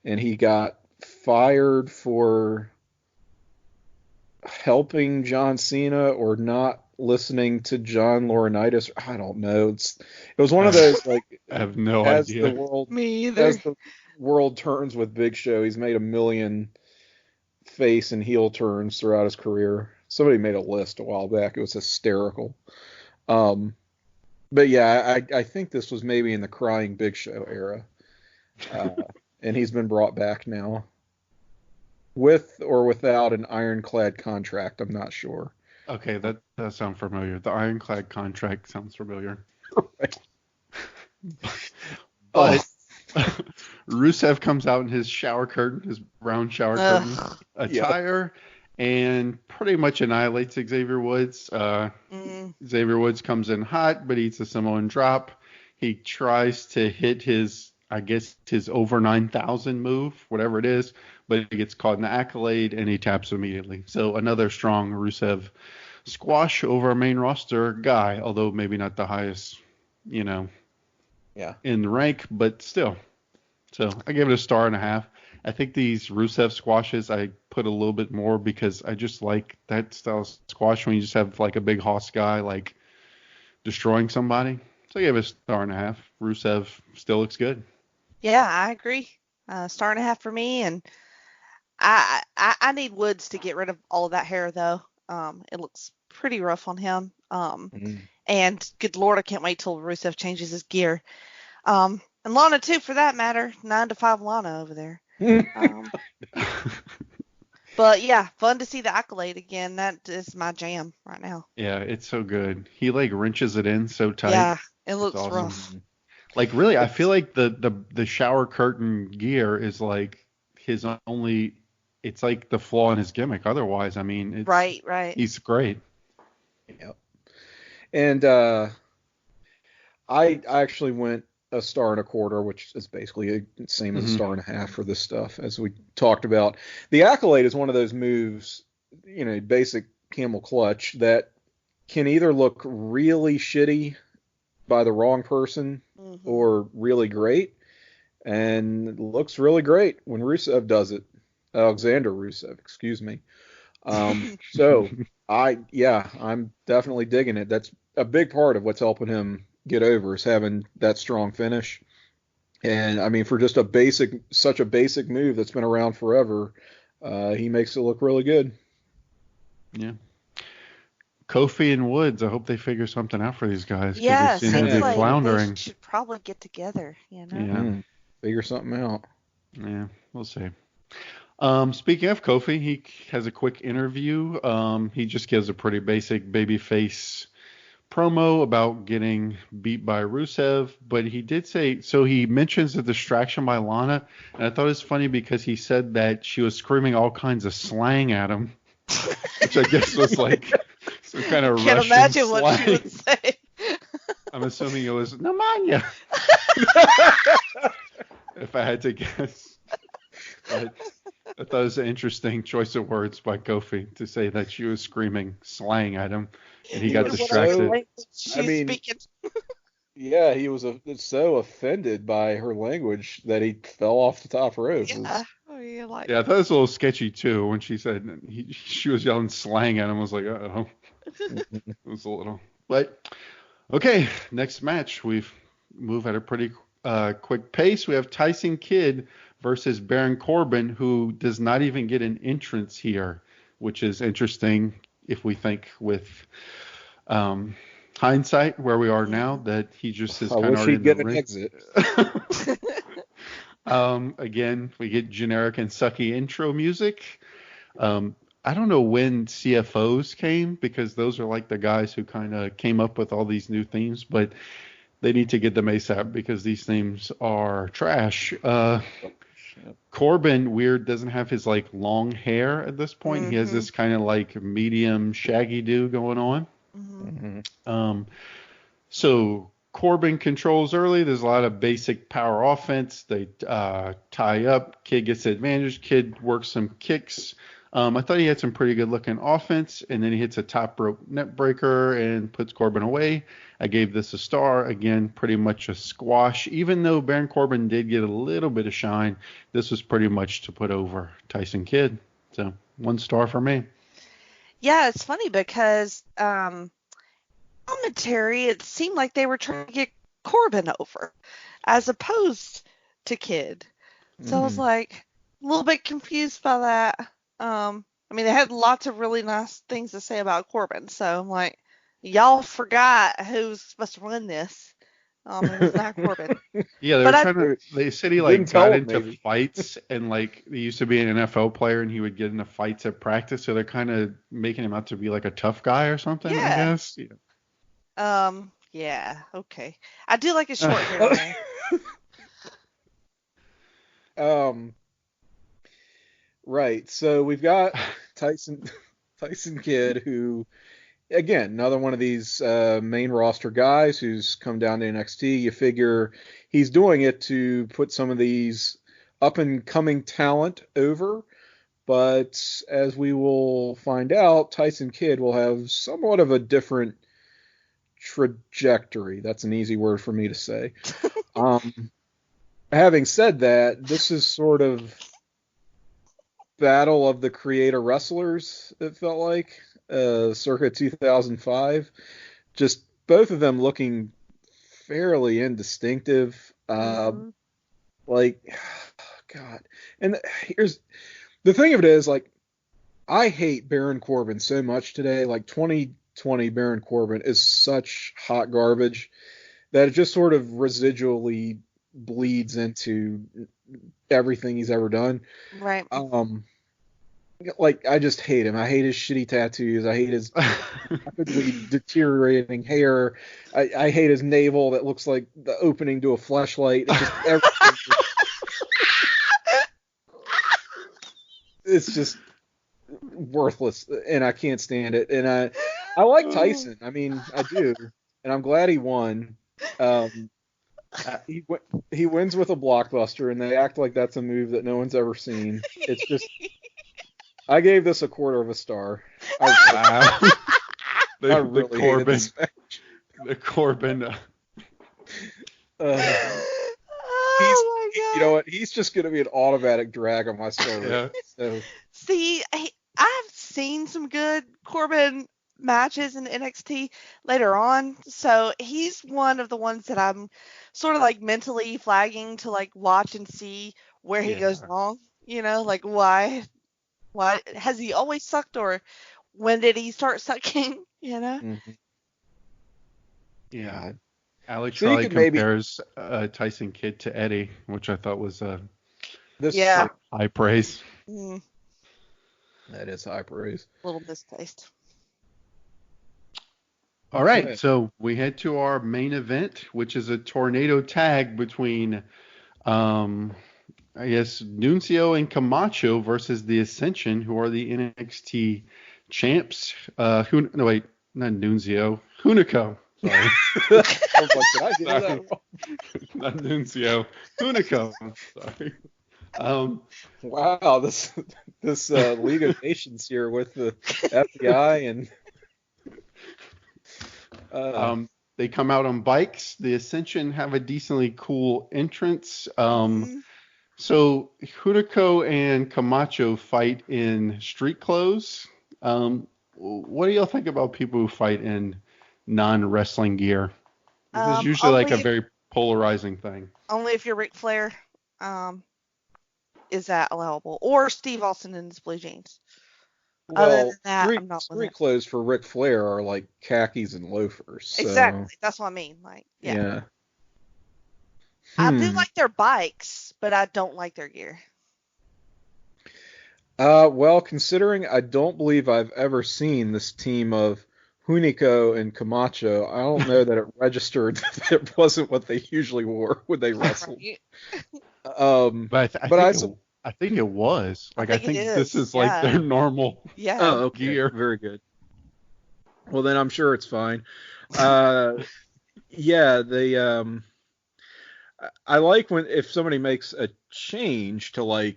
And he got fired for helping John Cena or not listening to John Laurinaitis? I don't know. It was one of those, like, I have no idea. Me either. As the world turns with Big Show, he's made 1 million face and heel turns throughout his career. Somebody made a list a while back. It was hysterical. But yeah, I think this was maybe in the crying Big Show era. And he's been brought back now. with or without an ironclad contract. I'm not sure. Okay, that does sound familiar. The ironclad contract sounds familiar. But Rusev comes out in his shower curtain, his brown shower curtain attire, and pretty much annihilates Xavier Woods. Xavier Woods comes in hot, but eats a Samoan drop. He tries to hit his over 9,000 move, whatever it is, but he gets caught in the accolade and he taps immediately. So another strong Rusev squash over a main roster guy, although maybe not the highest, in the rank, but still. So I gave it a 1.5 stars. I think these Rusev squashes I put a little bit more because I just like that style of squash when you just have like a big hoss guy like destroying somebody. So I gave it a 1.5 stars. Rusev still looks good. Yeah, I agree. 1.5 stars for me, and I need Woods to get rid of all of that hair though. It looks pretty rough on him. And good Lord, I can't wait till Rusev changes his gear. And Lana too, for that matter. 9 to 5 Lana over there. But yeah, fun to see the accolade again. That is my jam right now. Yeah, it's so good. He like wrenches it in so tight. Yeah, it looks rough. Like really, I feel like the shower curtain gear is like his only. It's like the flaw in his gimmick. Otherwise, I mean, it's, right. He's great. Yep. And I actually went 1.25 stars, which is basically the same as 1.5 stars for this stuff, as we talked about. The accolade is one of those moves, basic camel clutch, that can either look really shitty by the wrong person or really great, and it looks really great when Rusev does it. Alexander Rusev, excuse me. So I'm definitely digging it. That's a big part of what's helping him get over, is having that strong finish. And I mean, for just such a basic move that's been around forever, he makes it look really good. Yeah. Kofi and Woods, I hope they figure something out for these guys. Yeah, seems like floundering. They should probably get together, Yeah. Figure something out. Yeah, we'll see. Speaking of Kofi, he has a quick interview. He just gives a pretty basic babyface promo about getting beat by Rusev, but he did say, so he mentions the distraction by Lana, and I thought it was funny because he said that she was screaming all kinds of slang at him, which I guess was like some kind of Russian imagine slang. What she would say. I'm assuming it was Namanya. If I had to guess. But I thought it was an interesting choice of words by Kofi to say that she was screaming slang at him and he got distracted. Yeah, he was so offended by her language that he fell off the top rope. Yeah. Yeah, I thought it was a little sketchy too when she said she was yelling slang at him. I was like, uh-oh. It was a little. But, okay, next match. We've moved at a pretty quick pace. We have Tyson Kidd versus Baron Corbin, who does not even get an entrance here, which is interesting if we think with hindsight where we are now, that he just is kind of already in the ring. Exit. Again, we get generic and sucky intro music. I don't know when CFOs came, because those are like the guys who kind of came up with all these new themes, but they need to get them ASAP because these themes are trash. Corbin, weird, doesn't have his like long hair at this point. He has this kind of like medium shaggy do going on. So Corbin controls early. There's a lot of basic power offense. They tie up. Kidd gets the advantage. Kidd works some kicks. I thought he had some pretty good looking offense, and then he hits a top rope net breaker and puts Corbin away. I gave this a star. Again, pretty much a squash. Even though Baron Corbin did get a little bit of shine, this was pretty much to put over Tyson Kidd. So 1 star for me. Yeah, it's funny because commentary, it seemed like they were trying to get Corbin over as opposed to Kidd. So I was like a little bit confused by that. I mean, they had lots of really nice things to say about Corbin. So I'm like, y'all forgot who's supposed to run this. It was not Corbin. Yeah, they said he got into fights, and he used to be an NFL player, and he would get into fights at practice. So they're kind of making him out to be like a tough guy or something. Yeah. I guess. Yeah. Yeah. Okay. I do like his short hair. Right. So we've got Tyson Kidd, who, again, another one of these main roster guys who's come down to NXT. You figure he's doing it to put some of these up and coming talent over. But as we will find out, Tyson Kidd will have somewhat of a different trajectory. That's an easy word for me to say. Having said that, this is sort of battle of the creator wrestlers, it felt like, circa 2005. Just both of them looking fairly indistinctive. God. And here's the thing of it is, I hate Baron Corbin so much today. 2020 Baron Corbin is such hot garbage that it just sort of residually bleeds into everything he's ever done. Right. I just hate him. I hate his shitty tattoos. I hate his rapidly deteriorating hair. I hate his navel that looks like the opening to a fleshlight. It's just everything. It's just worthless, and I can't stand it. And I like Tyson. I mean, I do, and I'm glad he won. He wins with a blockbuster, and they act like that's a move that no one's ever seen. It's just, I gave this a quarter of a star. Wow. The Corbin. The Corbin. You know what? He's just going to be an automatic drag on my star rate. Yeah. So. See, I've seen some good Corbin matches in NXT later on, so he's one of the ones that I'm sort of mentally flagging to watch and see where he goes wrong. Why has he always sucked, or when did he start sucking? Mm-hmm. Yeah. Alex Riley compares Tyson Kidd to Eddie, which I thought was high praise. Mm. That is high praise. A little distaste. All right, so we head to our main event, which is a tornado tag between, Nunzio and Camacho versus the Ascension, who are the NXT champs. Not Nunzio, Hunico. Sorry. I was like, did I get that wrong? Not Nunzio, Hunico. Sorry. Wow, this League of Nations here with the FBI and. They come out on bikes. The Ascension have a decently cool entrance. So Hunico and Camacho fight in street clothes. What do y'all think about people who fight in non-wrestling gear? This is usually a very polarizing thing. Only if you're Ric Flair, is that allowable? Or Steve Austin in his blue jeans. Well, other than that, I'm not street clothes for Ric Flair are like khakis and loafers. So. Exactly. That's what I mean. Yeah. I do like their bikes, but I don't like their gear. Well, considering I don't believe I've ever seen this team of Hunico and Camacho, I don't know that it registered that it wasn't what they usually wore when they wrestled. I think it was. I think this is their normal gear. Very good. Well, then I'm sure it's fine. I like if somebody makes a change to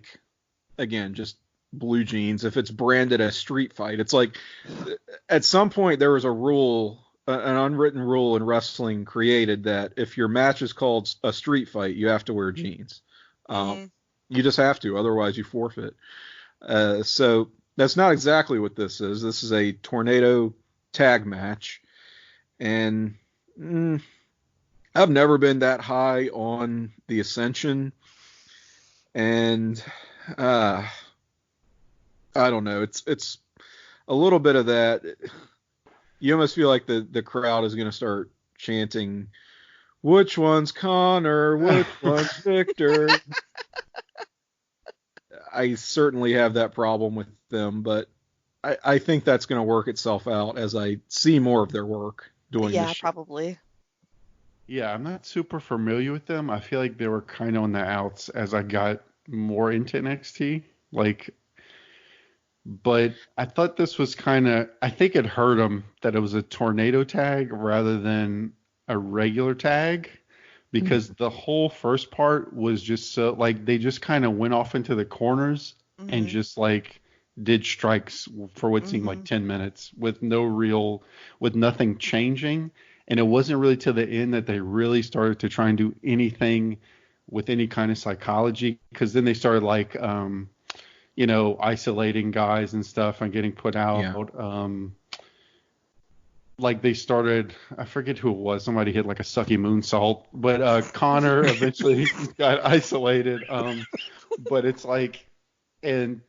again, just blue jeans, if it's branded as street fight. It's at some point there was a rule, an unwritten rule in wrestling created that if your match is called a street fight, you have to wear jeans. You just have to, otherwise you forfeit. So that's not exactly what this is. This is a tornado tag match. And I've never been that high on the Ascension. And I don't know. It's a little bit of that. You almost feel like the crowd is going to start chanting, Which one's Connor? Which one's Victor? I certainly have that problem with them, but I think that's going to work itself out as I see more of their work doing this. Yeah, probably. Yeah, I'm not super familiar with them. I feel like they were kind of on the outs as I got more into NXT. But I thought this was I think it hurt them that it was a tornado tag rather than a regular tag, because the whole first part was just so, they just kind of went off into the corners and just did strikes for what seemed like 10 minutes with nothing changing. And it wasn't really to the end that they really started to try and do anything with any kind of psychology, because then they started isolating guys and stuff and getting put out. Yeah. They started, I forget who it was, somebody hit a sucky moonsault, but Connor eventually got isolated. But it's and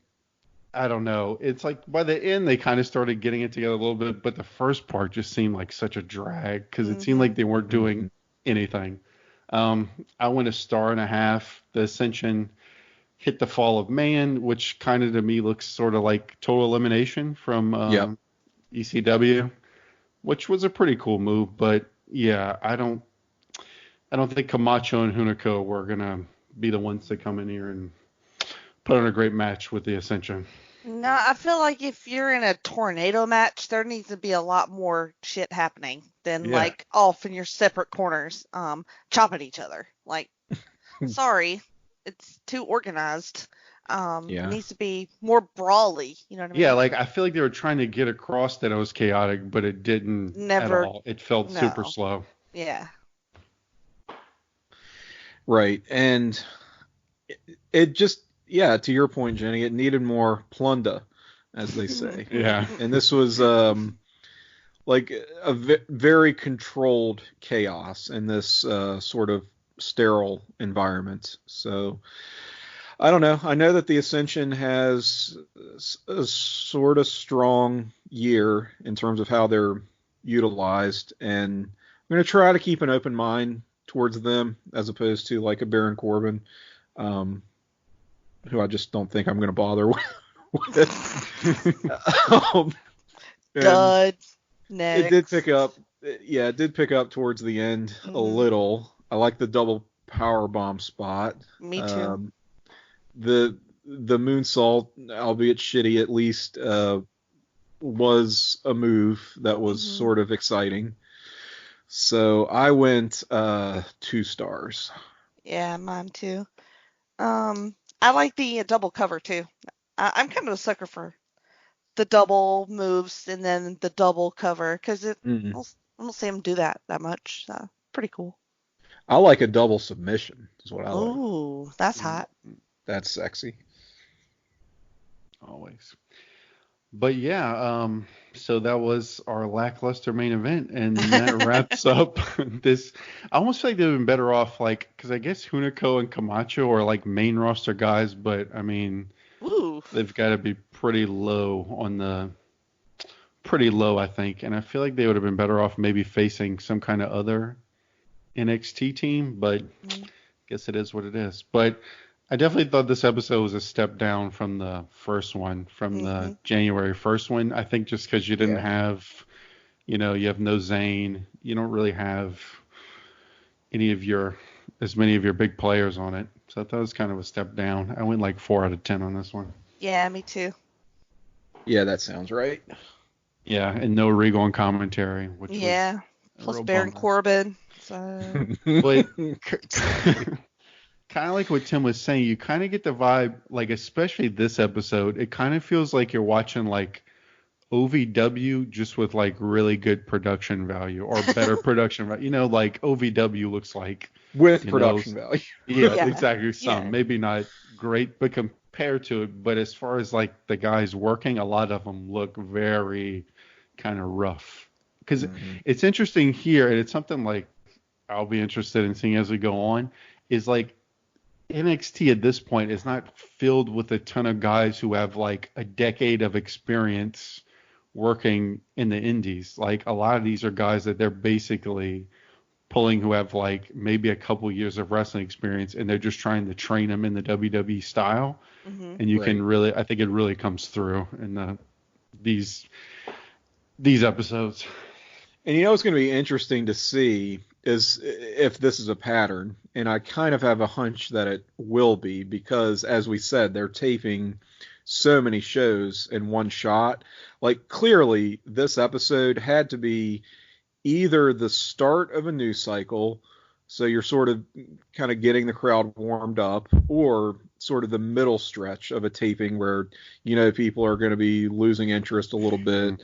I don't know. It's by the end they kind of started getting it together a little bit, but the first part just seemed like such a drag because it seemed like they weren't doing anything. I went 1.5 stars. The Ascension hit the Fall of Man, which kind of to me looks sort of like Total Elimination from ECW, which was a pretty cool move. But yeah, I don't think Camacho and Hunico were gonna be the ones to come in here and put on a great match with the Ascension. No, I feel like if you're in a tornado match, there needs to be a lot more shit happening than off in your separate corners, chopping each other. Sorry, it's too organized. It needs to be more brawly. You know what I mean? Yeah, I feel like they were trying to get across that it was chaotic, but it didn't at all. It felt super slow. Yeah. Right, and it just. Yeah, to your point, Jenny, it needed more plunder, as they say. Yeah. And this was a very controlled chaos in this sort of sterile environment. So, I don't know. I know that the Ascension has a sort of strong year in terms of how they're utilized, and I'm going to try to keep an open mind towards them as opposed to a Baron Corbin. Who I just don't think I'm going to bother with. Good. Next. It did pick up. Yeah, it did pick up towards the end a little. I like the double power bomb spot. Me too. The moonsault, albeit shitty, at least was a move that was sort of exciting. So I went 2 stars. Yeah, mine too. I like the double cover too. I'm kind of a sucker for the double moves and then the double cover because I don't see them do that much. So pretty cool. I like a double submission is what I like. Ooh, that's hot. That's sexy. Always. But yeah, so that was our lackluster main event, and that wraps up this. I almost feel like they've been better off, because I guess Hunico and Camacho are main roster guys, but I mean, they've got to be pretty low, I think, and I feel like they would have been better off maybe facing some kind of other NXT team, but I guess it is what it is. But I definitely thought this episode was a step down from the first one, from the January 1st one. I think just because you didn't have, you have no Zayn. You don't really have as many of your big players on it. So I thought it was kind of a step down. I went 4 out of 10 on this one. Yeah, me too. Yeah, that sounds right. Yeah, and no Regal on commentary. Which was plus Baron Corbin. So. But kind of like what Tim was saying, you kind of get the vibe, especially this episode, it kind of feels like you're watching OVW just with really good production value or better production value. OVW looks like with production value. Yeah, exactly. Maybe not great, but compared to it, but as far as the guys working, a lot of them look very kind of rough. Because it's interesting here, and it's something I'll be interested in seeing as we go on, is NXT at this point is not filled with a ton of guys who have a decade of experience working in the indies. A lot of these are guys that they're basically pulling who have like maybe a couple years of wrestling experience, and they're just trying to train them in the WWE style. And you can really, I think it really comes through in these episodes. And it's going to be interesting to see is if this is a pattern, and I kind of have a hunch that it will be, because as we said, they're taping so many shows in one shot. Like, clearly this episode had to be either the start of a news cycle, so you're sort of kind of getting the crowd warmed up, or sort of the middle stretch of a taping where, people are going to be losing interest a little bit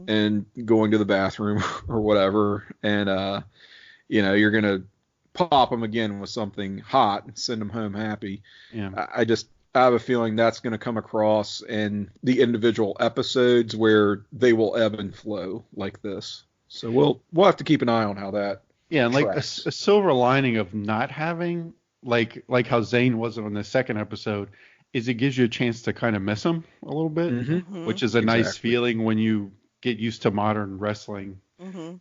and going to the bathroom or whatever. And, you're going to pop them again with something hot and send them home happy. Yeah. I have a feeling that's going to come across in the individual episodes where they will ebb and flow like this. So we'll have to keep an eye on how that. Yeah, and like a silver lining of not having, like how Zayn wasn't on the second episode, is it gives you a chance to kind of miss him a little bit, which is a nice feeling when you get used to modern wrestling.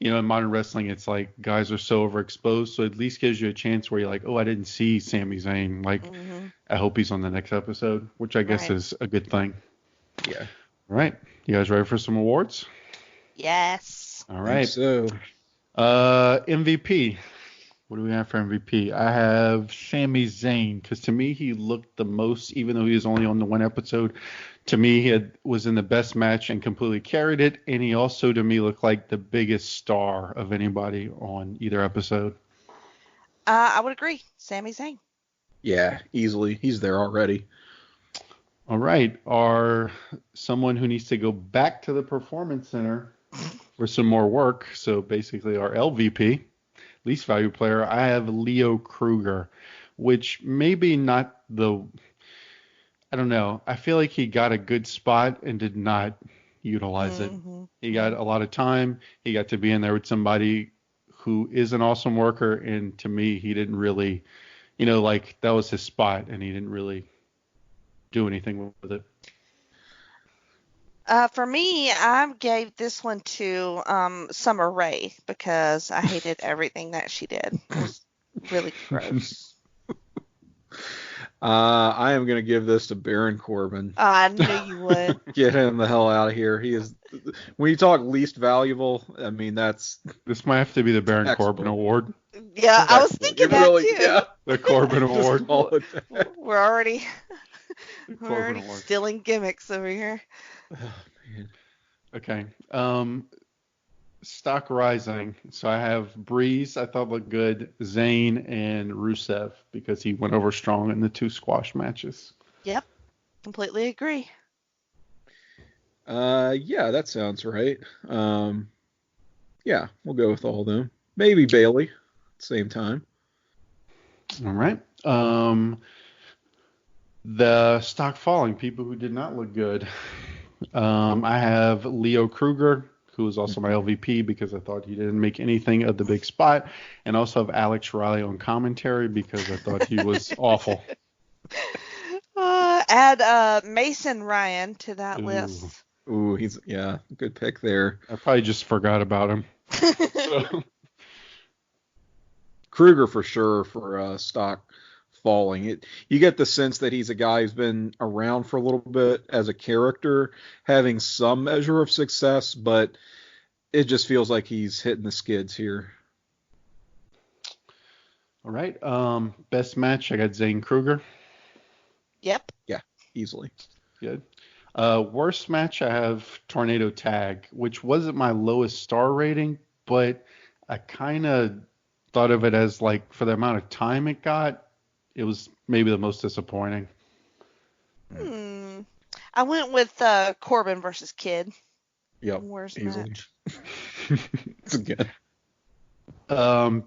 In modern wrestling, it's like guys are so overexposed, so at least gives you a chance where you're like, oh, I didn't see Sami Zayn. Like, I hope he's on the next episode, which I guess is a good thing. Yeah. All right. You guys ready for some awards? Yes. All right. So, MVP. What do we have for MVP? I have Sami Zayn, because to me he looked the most, even though he was only on the one episode. To me, he was in the best match and completely carried it, and he also, to me, looked like the biggest star of anybody on either episode. I would agree. Sami Zayn. Yeah, easily. He's there already. All right. Someone who needs to go back to the Performance Center for some more work, so basically our LVP, least value player, I have Leo Kruger, which maybe not I don't know. I feel like he got a good spot and did not utilize it. He got a lot of time. He got to be in there with somebody who is an awesome worker, and to me, he didn't really, that was his spot, and he didn't really do anything with it. For me, I gave this one to Summer Rae, because I hated everything that she did. It was really gross. I am going to give this to Baron Corbin. I knew you would. Get him the hell out of here. He is, when you talk least valuable, I mean, this might have to be the Baron Corbin Award. Yeah, I was thinking that too. Yeah. The Corbin Award. We're already stealing gimmicks over here. Oh, man. Okay. Stock rising. So I have Breeze, I thought looked good, Zayn, and Rusev, because he went over strong in the 2 squash matches. Yep. Completely agree. Yeah, that sounds right. Yeah, we'll go with all of them. Maybe Bayley at the same time. All right. The stock falling, people who did not look good. I have Leo Kruger, who was also my LVP, because I thought he didn't make anything of the big spot, and also have Alex Riley on commentary, because I thought he was awful. Add Mason Ryan to that list. Ooh, he's good pick there. I probably just forgot about him. Kruger for sure for stock falling. You get the sense that he's a guy who's been around for a little bit as a character, having some measure of success, but it just feels like he's hitting the skids here. All right. Best match, I got Zayn Kruger. Yep. Yeah, easily. Good. Worst match, I have Tornado Tag, which wasn't my lowest star rating, but I kind of thought of it as, like, for the amount of time it got, it was maybe the most disappointing. I went with Corbin versus Kid. Yep, worst easily. Match. It's good.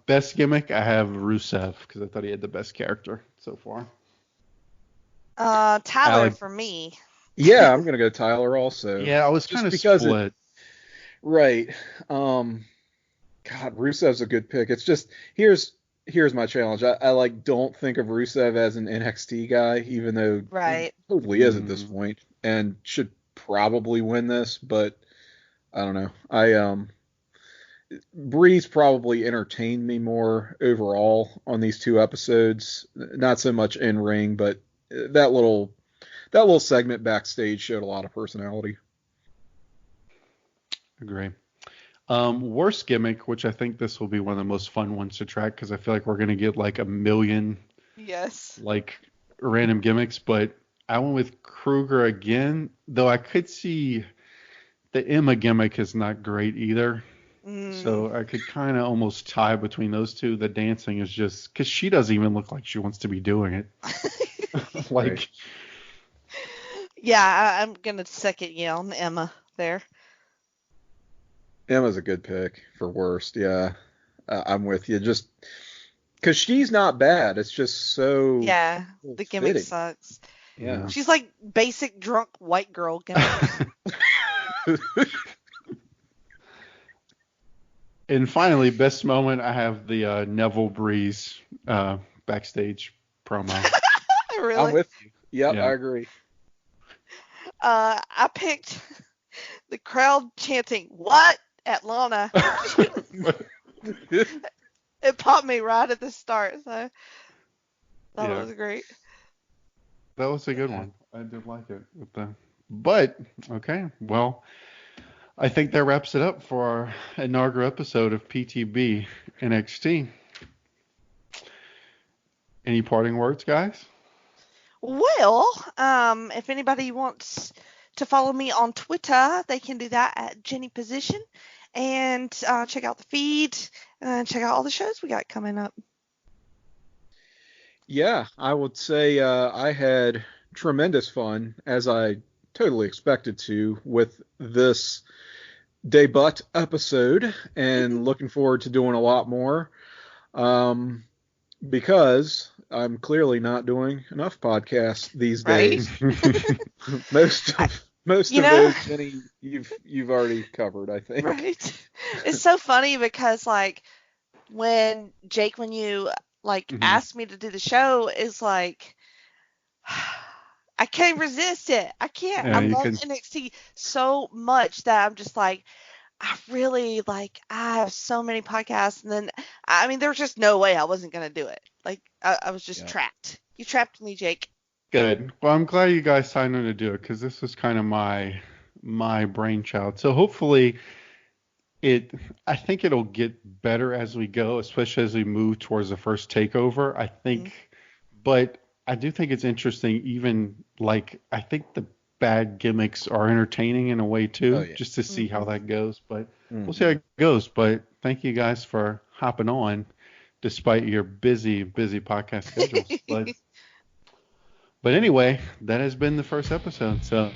Best gimmick, I have Rusev, because I thought he had the best character so far. Tyler for me. Yeah, I'm gonna go Tyler also. Yeah, I was kind of split. Right. God, Rusev's a good pick. It's just here's my challenge. I don't think of Rusev as an NXT guy, even though he totally is at this point, and should probably win this, but I don't know. Bree's probably entertained me more overall on these 2 episodes. Not so much in ring, but that little segment backstage showed a lot of personality. Agree. Worst gimmick, which I think this will be one of the most fun ones to track because I feel like we're gonna get like a million, like random gimmicks. But I went with Kruger again, though I could see the Emma gimmick is not great either. So I could kind of almost tie between those two. The dancing is just because she doesn't even look like she wants to be doing it. Like, right. Yeah, I'm gonna second you on Emma there. Emma's a good pick for worst. Yeah, I'm with you. Just because she's not bad, it's just so the gimmick fitting. sucks. Yeah, she's like basic drunk white girl gimmick. And finally, best moment, I have the Neville Breeze backstage promo. Really? I'm with you. Yep, Yeah. I agree. I picked the crowd chanting, "What?" at Lana. It popped me right at the start, so thought it was great. That was a good one. I did like it. But, okay, well, I think that wraps it up for our inaugural episode of PTB NXT. Any parting words, guys? Well, if anybody wants to follow me on Twitter, they can do that at Jenny Position, and check out the feed and check out all the shows we got coming up. Yeah, I would say I had tremendous fun, as I totally expected to, with this debut episode, and looking forward to doing a lot more, because I'm clearly not doing enough podcasts these days. Most of those, Jenny, you've already covered, I think. Right. It's so funny because like when you asked me to do the show, it's like I can't resist it. I can't. I love NXT so much that I'm just like, I have so many podcasts, and then there's just no way I wasn't gonna do it. Like I was just trapped. You trapped me, Jake. Good. Well, I'm glad you guys signed on to do it because this was kind of my brainchild. So hopefully I think it'll get better as we go, especially as we move towards the first takeover. I think, but I do think it's interesting. Even I think the bad gimmicks are entertaining in a way too, just to see how that goes. But we'll see how it goes. But thank you guys for hopping on, despite your busy podcast schedules. But anyway, that has been the first episode. So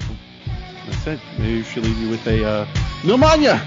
that's it. Maybe we should leave you with a pneumonia.